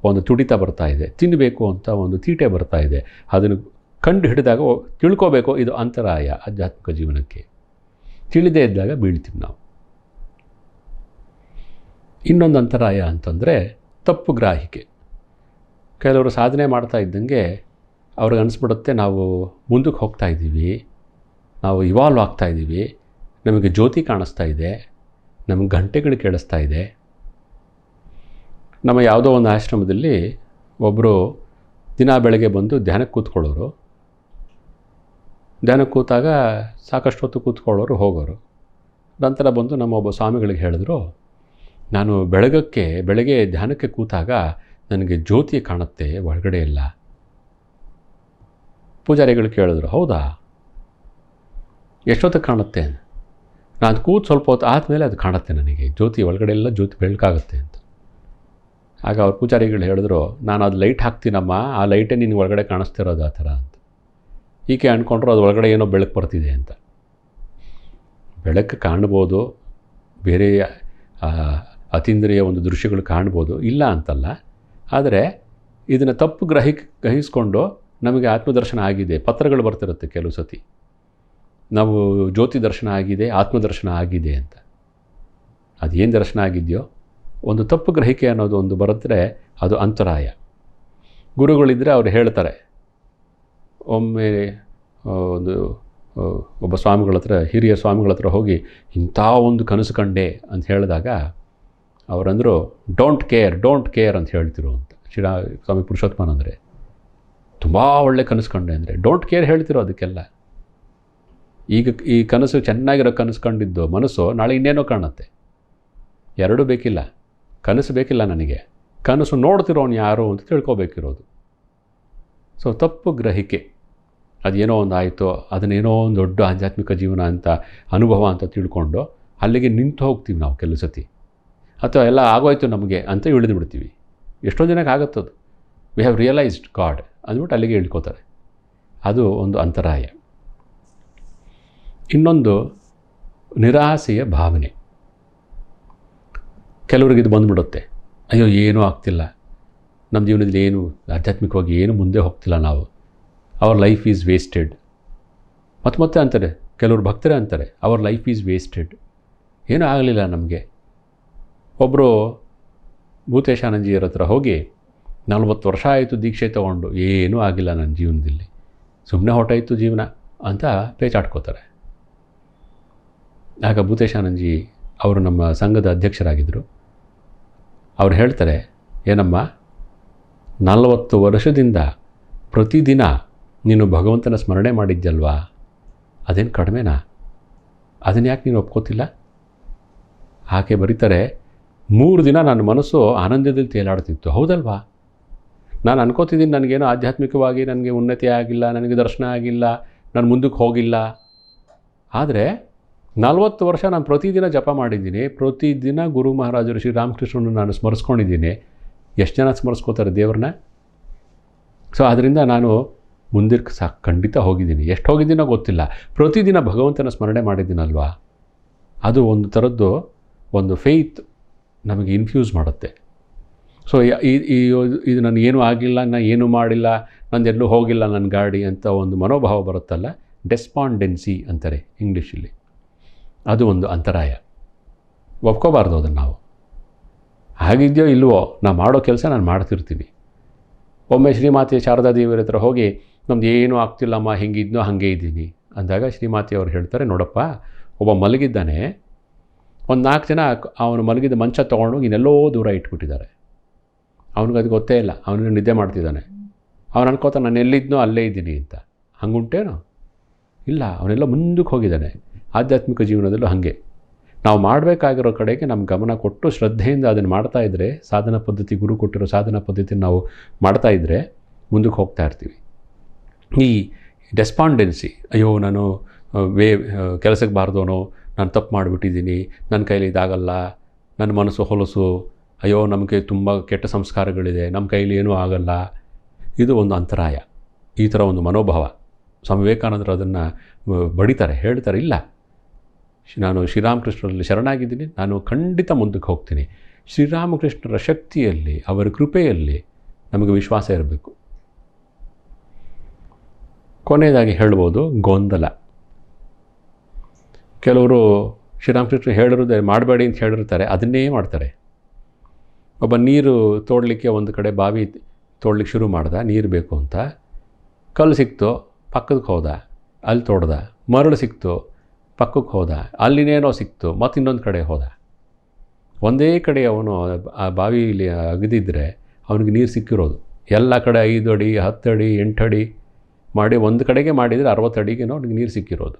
ಒಂದು ತುಡಿತ ಬರ್ತಾ ಇದೆ, ತಿನ್ನಬೇಕು ಅಂತ ಒಂದು ತೀಟೆ ಬರ್ತಾ ಇದೆ, ಅದನ್ನು ಕಂಡು ಹಿಡಿದಾಗ ತಿಳ್ಕೋಬೇಕು ಇದು ಅಂತರಾಯ ಆಧ್ಯಾತ್ಮಿಕ ಜೀವನಕ್ಕೆ. ತಿಳಿದೇ ಇದ್ದಾಗ ಬೀಳ್ತೀವಿ ನಾವು. ಇನ್ನೊಂದು ಅಂತರಾಯ ಅಂತಂದರೆ ತಪ್ಪು ಗ್ರಾಹಿಕೆ. ಕೆಲವರು ಸಾಧನೆ ಮಾಡ್ತಾ ಇದ್ದಂಗೆ ಅವ್ರಿಗೆ ಅನಿಸ್ಬಿಡುತ್ತೆ ನಾವು ಮುಂದಕ್ಕೆ ಹೋಗ್ತಾ ಇದ್ದೀವಿ, ನಾವು ಇವಾಲ್ವ್ ಆಗ್ತಾ ಇದ್ದೀವಿ, ನಮಗೆ ಜ್ಯೋತಿ ಕಾಣಿಸ್ತಾ ಇದೆ, ನಮಗೆ ಗಂಟೆಗಳು ಕೇಳಿಸ್ತಾ ಇದೆ. ನಮ್ಮ ಯಾವುದೋ ಒಂದು ಆಶ್ರಮದಲ್ಲಿ ಒಬ್ಬರು ದಿನ ಬೆಳಗ್ಗೆ ಬಂದು ಧ್ಯಾನಕ್ಕೆ ಕೂತ್ಕೊಳ್ಳೋರು. ಧ್ಯಾನಕ್ಕೆ ಕೂತಾಗ ಸಾಕಷ್ಟು ಹೊತ್ತು ಕೂತ್ಕೊಳ್ಳೋರು ಹೋಗೋರು. ನಂತರ ಬಂದು ನಮ್ಮ ಒಬ್ಬ ಸ್ವಾಮಿಗಳಿಗೆ ಹೇಳಿದ್ರು, ನಾನು ಬೆಳಗ್ಗೆ ಧ್ಯಾನಕ್ಕೆ ಕೂತಾಗ ನನಗೆ ಜ್ಯೋತಿ ಕಾಣುತ್ತೆ ಒಳಗಡೆ ಎಲ್ಲ. ಪೂಜಾರಿಗಳು ಕೇಳಿದ್ರು, ಹೌದಾ, ಎಷ್ಟೊತ್ತಿಗೆ ಕಾಣುತ್ತೆ? ನಾನು ಕೂತು ಸ್ವಲ್ಪ ಹೊತ್ತು ಆದಮೇಲೆ ಅದು ಕಾಣುತ್ತೆ, ನನಗೆ ಜ್ಯೋತಿ ಒಳಗಡೆ ಎಲ್ಲ ಜ್ಯೋತಿ ಬೆಳಕಾಗುತ್ತೆ ಅಂತ. ಆಗ ಅವ್ರ ಪೂಜಾರಿಗಳು ಹೇಳಿದ್ರು, ನಾನು ಅದು ಲೈಟ್ ಹಾಕ್ತೀನಮ್ಮ, ಆ ಲೈಟೇ ನಿನ್ನ ಒಳಗಡೆ ಕಾಣಿಸ್ತಿರೋದು ಆ ಥರ ಅಂತ. ಈಕೆ ಅಂದ್ಕೊಂಡ್ರು ಅದು ಒಳಗಡೆ ಏನೋ ಬೆಳಕು ಬರ್ತಿದೆ ಅಂತ. ಬೆಳಕು ಕಾಣ್ಬೋದು, ಬೇರೆ ಅತೀಂದ್ರಿಯ ಒಂದು ದೃಶ್ಯಗಳು ಕಾಣ್ಬೋದು, ಇಲ್ಲ ಅಂತಲ್ಲ. ಆದರೆ ಇದನ್ನು ತಪ್ಪು ಗ್ರಹಿಸ್ಕೊಂಡು ನಮಗೆ ಆತ್ಮದರ್ಶನ ಆಗಿದೆ, ಪತ್ರಗಳು ಬರ್ತಿರುತ್ತೆ ಕೆಲವು ಸತಿ, ನಾವು ಜ್ಯೋತಿ ದರ್ಶನ ಆಗಿದೆ, ಆತ್ಮದರ್ಶನ ಆಗಿದೆ ಅಂತ. ಅದೇನು ದರ್ಶನ ಆಗಿದೆಯೋ ಒಂದು ತಪ್ಪು ಗ್ರಹಿಕೆ ಅನ್ನೋದು ಒಂದು ಬರುತ್ತೆ, ಅದು ಅಂತರಾಯ. ಗುರುಗಳಿದ್ದರೆ ಅವ್ರು ಹೇಳ್ತಾರೆ. ಒಮ್ಮೆ ಒಬ್ಬ ಸ್ವಾಮಿಗಳ ಹತ್ರ, ಹಿರಿಯ ಸ್ವಾಮಿಗಳ ಹತ್ರ ಹೋಗಿ ಇಂಥ ಒಂದು ಕನಸು ಕಂಡೆ ಅಂತ ಹೇಳಿದಾಗ ಅವರಂದರು, ಡೋಂಟ್ ಕೇರ್ ಅಂತ ಹೇಳ್ತಿರು ಅಂತ. ಸ್ವಾಮಿ ಪುರುಷೋತ್ತಮನ್ ಅಂದರೆ ತುಂಬ ಒಳ್ಳೆ ಕನಸು ಕಂಡೆ ಅಂದರೆ ಡೋಂಟ್ ಕೇರ್ ಹೇಳ್ತಿರೋ ಅದಕ್ಕೆಲ್ಲ. ಈಗ ಈ ಕನಸು ಚೆನ್ನಾಗಿರೋ ಕನಸು ಕಂಡಿದ್ದು ಮನಸ್ಸು ನಾಳೆ ಇನ್ನೇನೋ ಕಾಣುತ್ತೆ. ಎರಡೂ ಬೇಕಿಲ್ಲ. ಕನಸು ಬೇಕಿಲ್ಲ ನನಗೆ, ಕನಸು ನೋಡ್ತಿರೋನು ಯಾರು ಅಂತ ತಿಳ್ಕೊಬೇಕಿರೋದು. ಸೊ ತಪ್ಪು ಗ್ರಹಿಕೆ, ಅದೇನೋ ಒಂದು ಆಯಿತೋ ಅದನ್ನೇನೋ ಒಂದು ದೊಡ್ಡ ಆಧ್ಯಾತ್ಮಿಕ ಜೀವನ ಅಂತ ಅನುಭವ ಅಂತ ತಿಳ್ಕೊಂಡು ಅಲ್ಲಿಗೆ ನಿಂತು ಹೋಗ್ತೀವಿ ನಾವು ಕೆಲವು ಸತಿ. ಅಥವಾ ಎಲ್ಲ ಆಗೋಯ್ತು ನಮಗೆ ಅಂತ ಇಳಿದು ಬಿಡ್ತೀವಿ. ಎಷ್ಟೋ ಜನಕ್ಕೆ ಆಗುತ್ತದು. ವಿ ಹ್ಯಾವ್ ರಿಯಲೈಸ್ಡ್ ಗಾಡ್ ಅಂದ್ಬಿಟ್ಟು ಅಲ್ಲಿಗೆ ಇಳ್ಕೋತಾರೆ. ಅದು ಒಂದು ಅಂತರಾಯ. ಇನ್ನೊಂದು ನಿರಾಸೆಯ ಭಾವನೆ. ಕೆಲವ್ರಿಗೆ ಇದು ಬಂದುಬಿಡುತ್ತೆ, ಅಯ್ಯೋ ಏನೂ ಆಗ್ತಿಲ್ಲ, ನಮ್ಮ ಜೀವನದಲ್ಲಿ ಏನು ಆಧ್ಯಾತ್ಮಿಕವಾಗಿ ಏನು ಮುಂದೆ ಹೋಗ್ತಿಲ್ಲ ನಾವು, ಅವರ್ ಲೈಫ್ ಈಸ್ ವೇಸ್ಟೆಡ್. ಮತ್ತೆ ಅಂತಾರೆ ಕೆಲವರು ಭಕ್ತರೇ ಅಂತಾರೆ, ಅವರ್ ಲೈಫ್ ಈಸ್ ವೇಸ್ಟೆಡ್, ಏನೂ ಆಗಲಿಲ್ಲ ನಮಗೆ. ಒಬ್ಬರು ಭೂತೇಶಾನಂದಜಿಯರ ಹತ್ರ ಹೋಗಿ 40 ವರ್ಷ ಆಯಿತು ದೀಕ್ಷೆ ತೊಗೊಂಡು, ಏನೂ ಆಗಿಲ್ಲ ನನ್ನ ಜೀವನದಲ್ಲಿ, ಸುಮ್ಮನೆ ಹೊರಟಾಯಿತು ಜೀವನ ಅಂತ ಪೇಚಾಡ್ಕೋತಾರೆ. ಆಗ ಭೂತೇಶಾನಂದಜಿ ಅವರು ನಮ್ಮ ಸಂಘದ ಅಧ್ಯಕ್ಷರಾಗಿದ್ದರು. ಅವ್ರು ಹೇಳ್ತಾರೆ, ಏನಮ್ಮ 40 ವರ್ಷದಿಂದ ಪ್ರತಿದಿನ ನೀನು ಭಗವಂತನ ಸ್ಮರಣೆ ಮಾಡಿದ್ಯಲ್ವಾ, ಅದೇನು ಕಡಿಮೆನಾ? ಅದನ್ನು ಯಾಕೆ ನೀನು ಒಪ್ಕೋತಿಲ್ಲ? ಆಕೆ ಬರೀತಾರೆ, 3 ದಿನ ನನ್ನ ಮನಸ್ಸು ಆನಂದದಲ್ಲಿ ತೇಲಾಡ್ತಿತ್ತು. ಹೌದಲ್ವಾ? ನಾನು ಅನ್ಕೋತಿದ್ದೀನಿ ನನಗೇನೋ ಆಧ್ಯಾತ್ಮಿಕವಾಗಿ ನನಗೆ ಉನ್ನತಿ ಆಗಿಲ್ಲ, ನನಗೆ ದರ್ಶನ ಆಗಿಲ್ಲ, ನಾನು ಮುಂದಕ್ಕೆ ಹೋಗಿಲ್ಲ. ಆದರೆ 40 ವರ್ಷ ನಾನು ಪ್ರತಿದಿನ ಜಪ ಮಾಡಿದ್ದೀನಿ, ಪ್ರತಿದಿನ ಗುರು ಮಹಾರಾಜರು ಶ್ರೀರಾಮಕೃಷ್ಣನ ನಾನು ಸ್ಮರಿಸ್ಕೊಂಡಿದ್ದೀನಿ. ಎಷ್ಟು ಜನ ಸ್ಮರಿಸ್ಕೋತಾರೆ ದೇವ್ರನ್ನ? ಸೊ ಅದರಿಂದ ನಾನು ಮುಂದಕ್ಕೆ ಖಂಡಿತ ಹೋಗಿದ್ದೀನಿ. ಎಷ್ಟು ಹೋಗಿದ್ದೀನೋ ಗೊತ್ತಿಲ್ಲ, ಪ್ರತಿದಿನ ಭಗವಂತನ ಸ್ಮರಣೆ ಮಾಡಿದ್ದೀನಲ್ವಾ, ಅದು ಒಂದು ಥರದ್ದು ಒಂದು ಫೇತ್ ನಮಗೆ ಇನ್ಫ್ಯೂಸ್ ಮಾಡುತ್ತೆ. ಸೊ ಇದು ನನಗೇನೂ ಆಗಿಲ್ಲ, ನಾನು ಏನೂ ಮಾಡಿಲ್ಲ, ನಂದೆಲ್ಲೂ ಹೋಗಿಲ್ಲ ನನ್ನ ಗಾಡಿ ಅಂತ ಒಂದು ಮನೋಭಾವ ಬರುತ್ತಲ್ಲ, ಡೆಸ್ಪಾಂಡೆನ್ಸಿ ಅಂತಾರೆ ಇಂಗ್ಲೀಷಲ್ಲಿ. ಅದು ಒಂದು ಅಂತರಾಯ. ಒಪ್ಕೋಬಾರ್ದು ಅದನ್ನು ನಾವು. ಹಾಗಿದೆಯೋ ಇಲ್ವೋ, ನಾನು ಮಾಡೋ ಕೆಲಸ ನಾನು ಮಾಡ್ತಿರ್ತೀನಿ. ಒಮ್ಮೆ ಶ್ರೀಮಾತೆ ಶಾರದಾ ದೇವಿಯರ ಹತ್ರ ಹೋಗಿ ನಮ್ದು ಏನೂ ಆಗ್ತಿಲ್ಲಮ್ಮ, ಹೆಂಗಿದ್ನೋ ಹಾಗೆ ಇದ್ದೀನಿ ಅಂದಾಗ ಶ್ರೀಮಾತೆಯವರು ಹೇಳ್ತಾರೆ, ನೋಡಪ್ಪ, ಒಬ್ಬ ಮಲಗಿದ್ದಾನೆ, ಒಂದು 4 ಜನ ಅವನು ಮಲಗಿದ ಮಂಚ ತೊಗೊಂಡೋಗಿ ಇನ್ನೆಲ್ಲೋ ದೂರ ಇಟ್ಬಿಟ್ಟಿದ್ದಾರೆ. ಅವ್ನಿಗೆ ಅದು ಗೊತ್ತೇ ಇಲ್ಲ, ಅವನಿಗೆ ನಿದ್ದೆ ಮಾಡ್ತಿದ್ದಾನೆ. ಅವನು ಅನ್ಕೋತಾನೆ ನಾನು ಎಲ್ಲಿದ್ನೋ ಅಲ್ಲೇ ಇದ್ದೀನಿ ಅಂತ. ಹಂಗುಂಟೇನೋ? ಇಲ್ಲ, ಅವನೆಲ್ಲ ಮುಂದಕ್ಕೆ ಹೋಗಿದ್ದಾನೆ. ಆಧ್ಯಾತ್ಮಿಕ ಜೀವನದಲ್ಲೂ ಹಾಗೆ ನಾವು ಮಾಡಬೇಕಾಗಿರೋ ಕಡೆಗೆ ನಮ್ಮ ಗಮನ ಕೊಟ್ಟು ಶ್ರದ್ಧೆಯಿಂದ ಅದನ್ನು ಮಾಡ್ತಾಯಿದ್ರೆ, ಸಾಧನಾ ಪದ್ಧತಿ, ಗುರು ಕೊಟ್ಟಿರೋ ಸಾಧನಾ ಪದ್ಧತಿ ನಾವು ಮಾಡ್ತಾಯಿದ್ರೆ ಮುಂದಕ್ಕೆ ಹೋಗ್ತಾ ಇರ್ತೀವಿ. ಈ ಡೆಸ್ಪಾಂಡೆನ್ಸಿ, ಅಯ್ಯೋ ನಾನು ಕೆಲಸಕ್ಕೆ ಬಾರ್ದೋನೋ, ನಾನು ತಪ್ಪು ಮಾಡಿಬಿಟ್ಟಿದ್ದೀನಿ, ನನ್ನ ಕೈಲಿ ಇದಾಗಲ್ಲ, ನನ್ನ ಮನಸ್ಸು ಹೊಲಸು, ಅಯ್ಯೋ ನಮಗೆ ತುಂಬ ಕೆಟ್ಟ ಸಂಸ್ಕಾರಗಳಿದೆ, ನಮ್ಮ ಕೈಲಿ ಏನೂ ಆಗಲ್ಲ, ಇದು ಒಂದು ಅಂತರಾಯ. ಈ ಥರ ಒಂದು ಮನೋಭಾವ ಸ್ವಾಮಿ ವಿವೇಕಾನಂದರು ಅದನ್ನು ಬಡಿತಾರೆ, ಹೇಳ್ತಾರೆ, ಇಲ್ಲ, ನಾನು ಶ್ರೀರಾಮಕೃಷ್ಣರಲ್ಲಿ ಶರಣಾಗಿದ್ದೀನಿ, ನಾನು ಖಂಡಿತ ಮುಂದಕ್ಕೆ ಹೋಗ್ತೀನಿ. ಶ್ರೀರಾಮಕೃಷ್ಣರ ಶಕ್ತಿಯಲ್ಲಿ, ಅವರ ಕೃಪೆಯಲ್ಲಿ ನಮಗೆ ವಿಶ್ವಾಸ ಇರಬೇಕು. ಕೊನೆಯದಾಗಿ ಹೇಳ್ಬೋದು ಗೊಂದಲ. ಕೆಲವರು ಶ್ರೀರಾಮಕೃಷ್ಣ ಹೇಳಿರೋದೇ ಮಾಡಬೇಡಿ ಅಂತ ಹೇಳಿರ್ತಾರೆ, ಅದನ್ನೇ ಮಾಡ್ತಾರೆ. ಒಬ್ಬ ನೀರು ತೋಡಲಿಕ್ಕೆ ಒಂದು ಕಡೆ ಬಾವಿ ತೋಡ್ಲಿಕ್ಕೆ ಶುರು ಮಾಡ್ದ, ನೀರು ಬೇಕು ಅಂತ. ಕಲ್ಲು ಸಿಕ್ತು, ಪಕ್ಕಕ್ಕೆ ಹೋದ, ಅಲ್ಲಿ ತೋಡ್ದ. ಮರಳು ಸಿಕ್ತು, ಪಕ್ಕಕ್ಕೆ ಹೋದ, ಅಲ್ಲಿನೇನೋ ಸಿಕ್ತು, ಮತ್ತು ಇನ್ನೊಂದು ಕಡೆ ಹೋದ. ಒಂದೇ ಕಡೆ ಅವನು ಆ ಬಾವಿಲಿ ಅಗದಿದ್ದರೆ ಅವನಿಗೆ ನೀರು ಸಿಕ್ಕಿರೋದು. ಎಲ್ಲ ಕಡೆ 5 ಅಡಿ 10 ಅಡಿ 8 ಅಡಿ ಮಾಡಿ ಒಂದು ಕಡೆಗೆ ಮಾಡಿದರೆ 60 ಅಡಿಗೇನೋ ಅವನಿಗೆ ನೀರು ಸಿಕ್ಕಿರೋದು.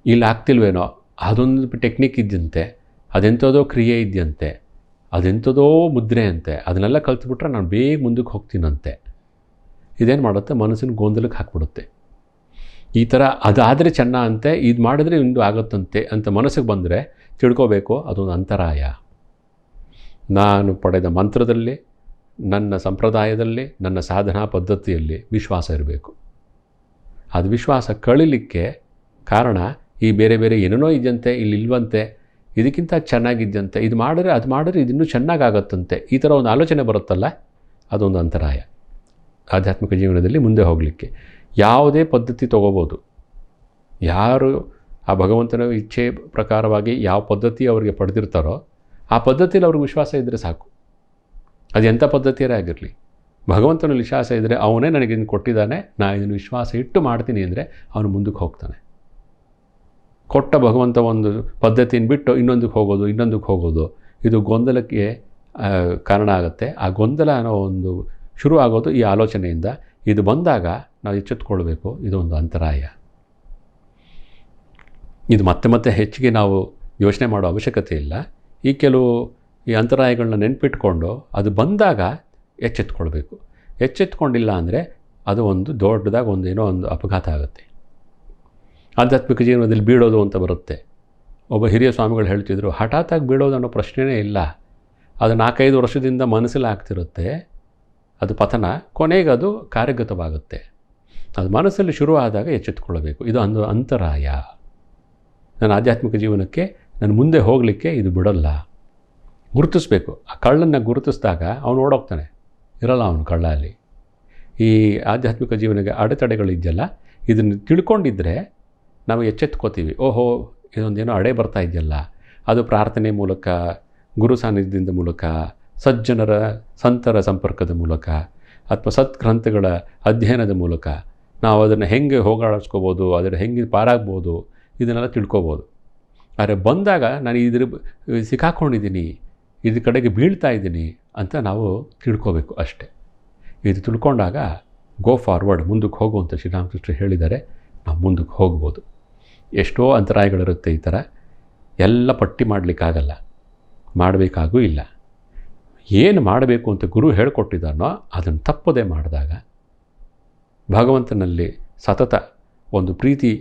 ಇಲ್ಲಿ ಆಗ್ತಿಲ್ವೇನೋ, ಅದೊಂದು ಟೆಕ್ನಿಕ್ ಇದ್ದಂತೆ, ಅದೆಂಥದೋ ಕ್ರಿಯೆ ಇದೆಯಂತೆ, ಅದೆಂಥದೋ ಮುದ್ರೆ ಅಂತೆ, ಅದನ್ನೆಲ್ಲ ಕಲ್ತ್ಬಿಟ್ರೆ ನಾನು ಬೇಗ ಮುಂದಕ್ಕೆ ಹೋಗ್ತೀನಂತೆ. ಇದೇನು ಮಾಡುತ್ತೆ, ಮನಸ್ಸಿನ ಗೊಂದಲಕ್ಕೆ ಹಾಕ್ಬಿಡುತ್ತೆ. ಈ ಥರ ಅದಾದರೆ ಚೆನ್ನ ಅಂತೆ, ಇದು ಮಾಡಿದ್ರೆ ಇಂದು ಆಗುತ್ತಂತೆ ಅಂತ ಮನಸ್ಸಿಗೆ ಬಂದರೆ ತಿಳ್ಕೋಬೇಕು, ಅದೊಂದು ಅಂತರಾಯ. ನಾನು ಪಡೆದ ಮಂತ್ರದಲ್ಲಿ, ನನ್ನ ಸಂಪ್ರದಾಯದಲ್ಲಿ, ನನ್ನ ಸಾಧನಾ ಪದ್ಧತಿಯಲ್ಲಿ ವಿಶ್ವಾಸ ಇರಬೇಕು. ಅದು ವಿಶ್ವಾಸ ಕಳೀಲಿಕ್ಕೆ ಕಾರಣ ಈ ಬೇರೆ ಬೇರೆ ಏನೇನೋ ಇದೆಯಂತೆ, ಇಲ್ಲಿ ಇಲ್ವಂತೆ, ಇದಕ್ಕಿಂತ ಚೆನ್ನಾಗಿದ್ದಂತೆ, ಇದು ಮಾಡಿದ್ರೆ ಅದು ಮಾಡಿದ್ರೆ ಇದಿನ್ನೂ ಚೆನ್ನಾಗಾಗತ್ತಂತೆ, ಈ ಥರ ಒಂದು ಆಲೋಚನೆ ಬರುತ್ತಲ್ಲ, ಅದೊಂದು ಅಂತರಾಯ ಆಧ್ಯಾತ್ಮಿಕ ಜೀವನದಲ್ಲಿ ಮುಂದೆ ಹೋಗಲಿಕ್ಕೆ. ಯಾವುದೇ ಪದ್ಧತಿ ತೊಗೋಬೋದು. ಯಾರು ಆ ಭಗವಂತನ ಇಚ್ಛೆ ಪ್ರಕಾರವಾಗಿ ಯಾವ ಪದ್ಧತಿ ಅವರಿಗೆ ಪಡೆದಿರ್ತಾರೋ ಆ ಪದ್ಧತಿಯಲ್ಲಿ ಅವ್ರಿಗೆ ವಿಶ್ವಾಸ ಇದ್ದರೆ ಸಾಕು. ಅದು ಎಂಥ ಪದ್ಧತಿಯರೇ ಆಗಿರಲಿ, ಭಗವಂತನಲ್ಲಿ ವಿಶ್ವಾಸ ಇದ್ದರೆ ಅವನೇ ನನಗಿನ್ನು ಕೊಟ್ಟಿದ್ದಾನೆ, ನಾನು ಇದನ್ನು ವಿಶ್ವಾಸ ಇಟ್ಟು ಮಾಡ್ತೀನಿ ಅಂದರೆ ಅವನು ಮುಂದಕ್ಕೆ ಹೋಗ್ತಾನೆ. ಕೊಟ್ಟ ಭಗವಂತ ಒಂದು ಪದ್ಧತಿಯನ್ನು ಬಿಟ್ಟು ಇನ್ನೊಂದಕ್ಕೆ ಹೋಗೋದು ಇದು ಗೊಂದಲಕ್ಕೆ ಕಾರಣ ಆಗುತ್ತೆ. ಆ ಗೊಂದಲ ಅನ್ನೋ ಒಂದು ಶುರು ಆಗೋದು ಈ ಆಲೋಚನೆಯಿಂದ. ಇದು ಬಂದಾಗ ನಾವು ಎಚ್ಚೆತ್ತುಕೊಳ್ಬೇಕು, ಇದೊಂದು ಅಂತರಾಯ. ಇದು ಮತ್ತೆ ಹೆಚ್ಚಿಗೆ ನಾವು ಯೋಚನೆ ಮಾಡೋ ಅವಶ್ಯಕತೆ ಇಲ್ಲ. ಈ ಕೆಲವು ಅಂತರಾಯಗಳನ್ನ ನೆನಪಿಟ್ಕೊಂಡು ಅದು ಬಂದಾಗ ಎಚ್ಚೆತ್ತುಕೊಳ್ಬೇಕು. ಎಚ್ಚೆತ್ಕೊಂಡಿಲ್ಲ ಅಂದರೆ ಅದು ಒಂದು ದೊಡ್ಡದಾಗಿ ಏನೋ ಒಂದು ಅಪಘಾತ ಆಗುತ್ತೆ. ಆಧ್ಯಾತ್ಮಿಕ ಜೀವನದಲ್ಲಿ ಬೀಳೋದು ಅಂತ ಬರುತ್ತೆ. ಒಬ್ಬ ಹಿರಿಯ ಸ್ವಾಮಿಗಳು ಹೇಳ್ತಿದ್ರು, ಹಠಾತ್ತಾಗಿ ಬೀಳೋದು ಅನ್ನೋ ಪ್ರಶ್ನೆಯೇ ಇಲ್ಲ. ಅದು 4-5 ವರ್ಷದಿಂದ ಮನಸ್ಸಲ್ಲಿ ಆಗ್ತಿರುತ್ತೆ, ಅದು ಪತನ, ಕೊನೆಗೆ ಅದು ಕಾರ್ಯಗತವಾಗುತ್ತೆ. ಅದು ಮನಸ್ಸಲ್ಲಿ ಶುರು ಆದಾಗ ಎಚ್ಚೆತ್ತುಕೊಳ್ಳಬೇಕು. ಇದು ಒಂದು ಅಂತರಾಯ. ನನ್ನ ಆಧ್ಯಾತ್ಮಿಕ ಜೀವನಕ್ಕೆ ನಾನು ಮುಂದೆ ಹೋಗಲಿಕ್ಕೆ ಇದು ಬಿಡಲ್ಲ. ಗುರುತಿಸ್ಬೇಕು. ಆ ಕಳ್ಳನ್ನು ಗುರುತಿಸಿದಾಗ ಅವನು ಓಡೋಗ್ತಾನೆ, ಇರಲ್ಲ ಅವನು ಕಳ್ಳ ಅಲ್ಲಿ. ಈ ಆಧ್ಯಾತ್ಮಿಕ ಜೀವನಕ್ಕೆ ಅಡೆತಡೆಗಳಿದೆಯಲ್ಲ, ಇದನ್ನು ತಿಳ್ಕೊಂಡಿದ್ದರೆ ನಾವು ಎಚ್ಚೆತ್ಕೋತೀವಿ. ಓಹೋ, ಇದೊಂದೇನೋ ಅಡೆ ಬರ್ತಾ ಇದೆಯಲ್ಲ, ಅದು ಪ್ರಾರ್ಥನೆ ಮೂಲಕ, ಗುರು ಸಾನ್ನಿಧ್ಯದ ಮೂಲಕ, ಸಜ್ಜನರ ಸಂತರ ಸಂಪರ್ಕದ ಮೂಲಕ, ಅಥವಾ ಸತ್ಗ್ರಂಥಗಳ ಅಧ್ಯಯನದ ಮೂಲಕ ನಾವು ಅದನ್ನು ಹೆಂಗೆ ಹೋಗಾಡಿಸ್ಕೋಬೋದು, ಅದನ್ನು ಹೆಂಗೆ ಪಾರಾಗ್ಬೋದು, ಇದನ್ನೆಲ್ಲ ತಿಳ್ಕೊಬೋದು. ಆದರೆ ಬಂದಾಗ ನಾನು ಸಿಕ್ಕಾಕ್ಕೊಂಡಿದ್ದೀನಿ, ಇದ್ರ ಕಡೆಗೆ ಬೀಳ್ತಾ ಇದ್ದೀನಿ ಅಂತ ನಾವು ತಿಳ್ಕೋಬೇಕು ಅಷ್ಟೆ. ಇದು ತಿಳ್ಕೊಂಡಾಗ ಗೋ ಫಾರ್ವರ್ಡ್, ಮುಂದಕ್ಕೆ ಹೋಗುವಂಥ ಶ್ರೀರಾಮಕೃಷ್ಣ ಹೇಳಿದ್ದಾರೆ, ನಾವು ಮುಂದಕ್ಕೆ ಹೋಗ್ಬೋದು. ಎಷ್ಟೋ ಅಂತರಾಯಗಳಿರುತ್ತೆ. ಈ ಥರ ಎಲ್ಲ ಪಟ್ಟಿ ಮಾಡಲಿಕ್ಕಾಗಲ್ಲ, ಮಾಡಬೇಕಾಗೂ ಇಲ್ಲ. ಏನು ಮಾಡಬೇಕು ಅಂತ ಗುರು ಹೇಳಿಕೊಟ್ಟಿದ್ದಾನೋ ಅದನ್ನು ತಪ್ಪದೇ ಮಾಡಿದಾಗ, ಭಗವಂತನಲ್ಲಿ ಸತತ ಒಂದು ಪ್ರೀತಿ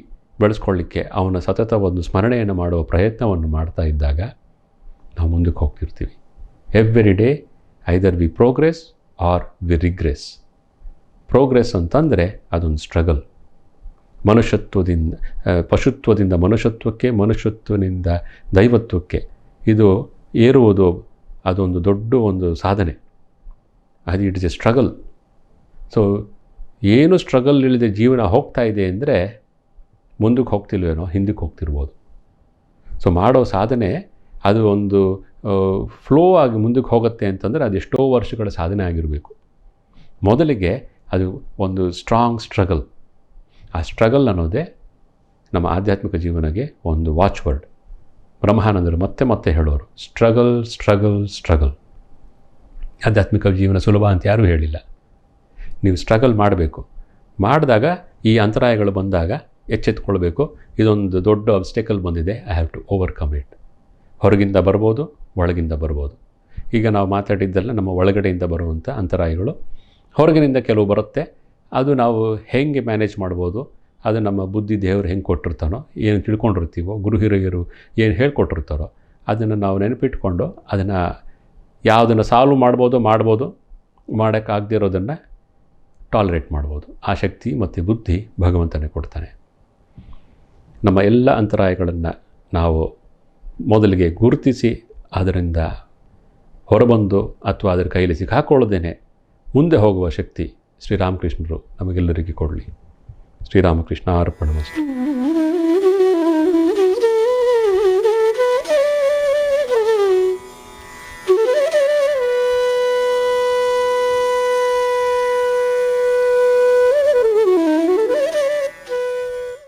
ಬೆಳೆಸ್ಕೊಳ್ಳಿಕ್ಕೆ ಅವನ ಸತತ ಒಂದು ಸ್ಮರಣೆಯನ್ನು ಮಾಡುವ ಪ್ರಯತ್ನವನ್ನು ಮಾಡ್ತಾ ಇದ್ದಾಗ ನಾವು ಮುಂದಕ್ಕೆ ಹೋಗ್ತಿರ್ತೀವಿ. Every day either we progress or we regress. Progress ಅಂತಂದರೆ ಅದೊಂದು ಸ್ಟ್ರಗಲ್. ಪಶುತ್ವದಿಂದ ಮನುಷ್ಯತ್ವಕ್ಕೆ, ಮನುಷ್ಯತ್ವದಿಂದ ದೈವತ್ವಕ್ಕೆ ಇದು ಏರುವುದು ಅದೊಂದು ದೊಡ್ಡ ಒಂದು ಸಾಧನೆ. ಅದು it is A struggle. So ಏನು ಸ್ಟ್ರಗಲ್ ಇಲ್ಲದೆ ಜೀವನ ಹೋಗ್ತಾ ಇದೆ ಅಂದರೆ ಮುಂದಕ್ಕೆ ಹೋಗ್ತಿಲ್ವೇನೋ, ಹಿಂದಕ್ಕೆ ಹೋಗ್ತಿರ್ಬೋದು. ಸೊ ಮಾಡೋ ಸಾಧನೆ ಅದು ಒಂದು ಫ್ಲೋ ಆಗಿ ಮುಂದಕ್ಕೆ ಹೋಗುತ್ತೆ ಅಂತಂದರೆ ಅದು ಎಷ್ಟೋ ವರ್ಷಗಳ ಸಾಧನೆ ಆಗಿರಬೇಕು. ಮೊದಲಿಗೆ ಅದು ಒಂದು ಸ್ಟ್ರಾಂಗ್ ಸ್ಟ್ರಗಲ್. ಆ ಸ್ಟ್ರಗಲ್ ಅನ್ನೋದೇ ನಮ್ಮ ಆಧ್ಯಾತ್ಮಿಕ ಜೀವನಕ್ಕೆ ಒಂದು ವಾಚ್ವರ್ಡ್. ಬ್ರಹ್ಮಾನಂದರು ಮತ್ತೆ ಮತ್ತೆ ಹೇಳೋರು, ಸ್ಟ್ರಗಲ್ ಸ್ಟ್ರಗಲ್ ಸ್ಟ್ರಗಲ್. ಆಧ್ಯಾತ್ಮಿಕ ಜೀವನ ಸುಲಭ ಅಂತ ಯಾರೂ ಹೇಳಿಲ್ಲ. ನೀವು ಸ್ಟ್ರಗಲ್ ಮಾಡಬೇಕು. ಮಾಡಿದಾಗ ಈ ಅಂತರಾಯಗಳು ಬಂದಾಗ ಎಚ್ಚೆತ್ಕೊಳ್ಬೇಕು, ಇದೊಂದು ದೊಡ್ಡ ಅಬ್ಸ್ಟೆಕಲ್ ಬಂದಿದೆ, I have to overcome it. ಹೊರಗಿಂದ ಬರ್ಬೋದು, ಒಳಗಿಂದ ಬರ್ಬೋದು. ಈಗ ನಾವು ಮಾತಾಡಿದ್ದೆಲ್ಲ ನಮ್ಮ ಒಳಗಡೆಯಿಂದ ಬರುವಂಥ ಅಂತರಾಯಗಳು. ಹೊರಗಿನಿಂದ ಕೆಲವು ಬರುತ್ತೆ, ಅದು ನಾವು ಹೇಗೆ ಮ್ಯಾನೇಜ್ ಮಾಡ್ಬೋದು, ಅದು ನಮ್ಮ ಬುದ್ಧಿ ದೇವರು ಹೆಂಗೆ ಕೊಟ್ಟಿರ್ತಾನೋ, ಏನು ತಿಳ್ಕೊಂಡಿರ್ತೀವೋ, ಗುರು ಹಿರಿಯರು ಏನು ಹೇಳ್ಕೊಟ್ಟಿರ್ತಾರೋ ಅದನ್ನು ನಾವು ನೆನಪಿಟ್ಕೊಂಡು ಅದನ್ನು ಯಾವುದನ್ನು ಸಾಲ್ವ್ ಮಾಡ್ಬೋದು, ಮಾಡೋಕ್ಕಾಗದೇ ಇರೋದನ್ನು ಟಾಲರೇಟ್ ಮಾಡ್ಬೋದು. ಆ ಶಕ್ತಿ ಮತ್ತು ಬುದ್ಧಿ ಭಗವಂತನೇ ಕೊಡ್ತಾನೆ. ನಮ್ಮ ಎಲ್ಲ ಅಂತರಾಯಗಳನ್ನು ನಾವು ಮೊದಲಿಗೆ ಗುರುತಿಸಿ ಅದರಿಂದ ಹೊರಬಂದು ಅಥವಾ ಅದರ ಕೈಯಲ್ಲಿ ಸಿಕ್ಕಾಕೊಳ್ಳದೇನೆ ಮುಂದೆ ಹೋಗುವ ಶಕ್ತಿ ಶ್ರೀರಾಮಕೃಷ್ಣರು ನಮಗೆಲ್ಲರಿಗೆ ಕೊಡಲಿ. ಶ್ರೀರಾಮಕೃಷ್ಣ ಅರ್ಪಣಮಸ್ತು.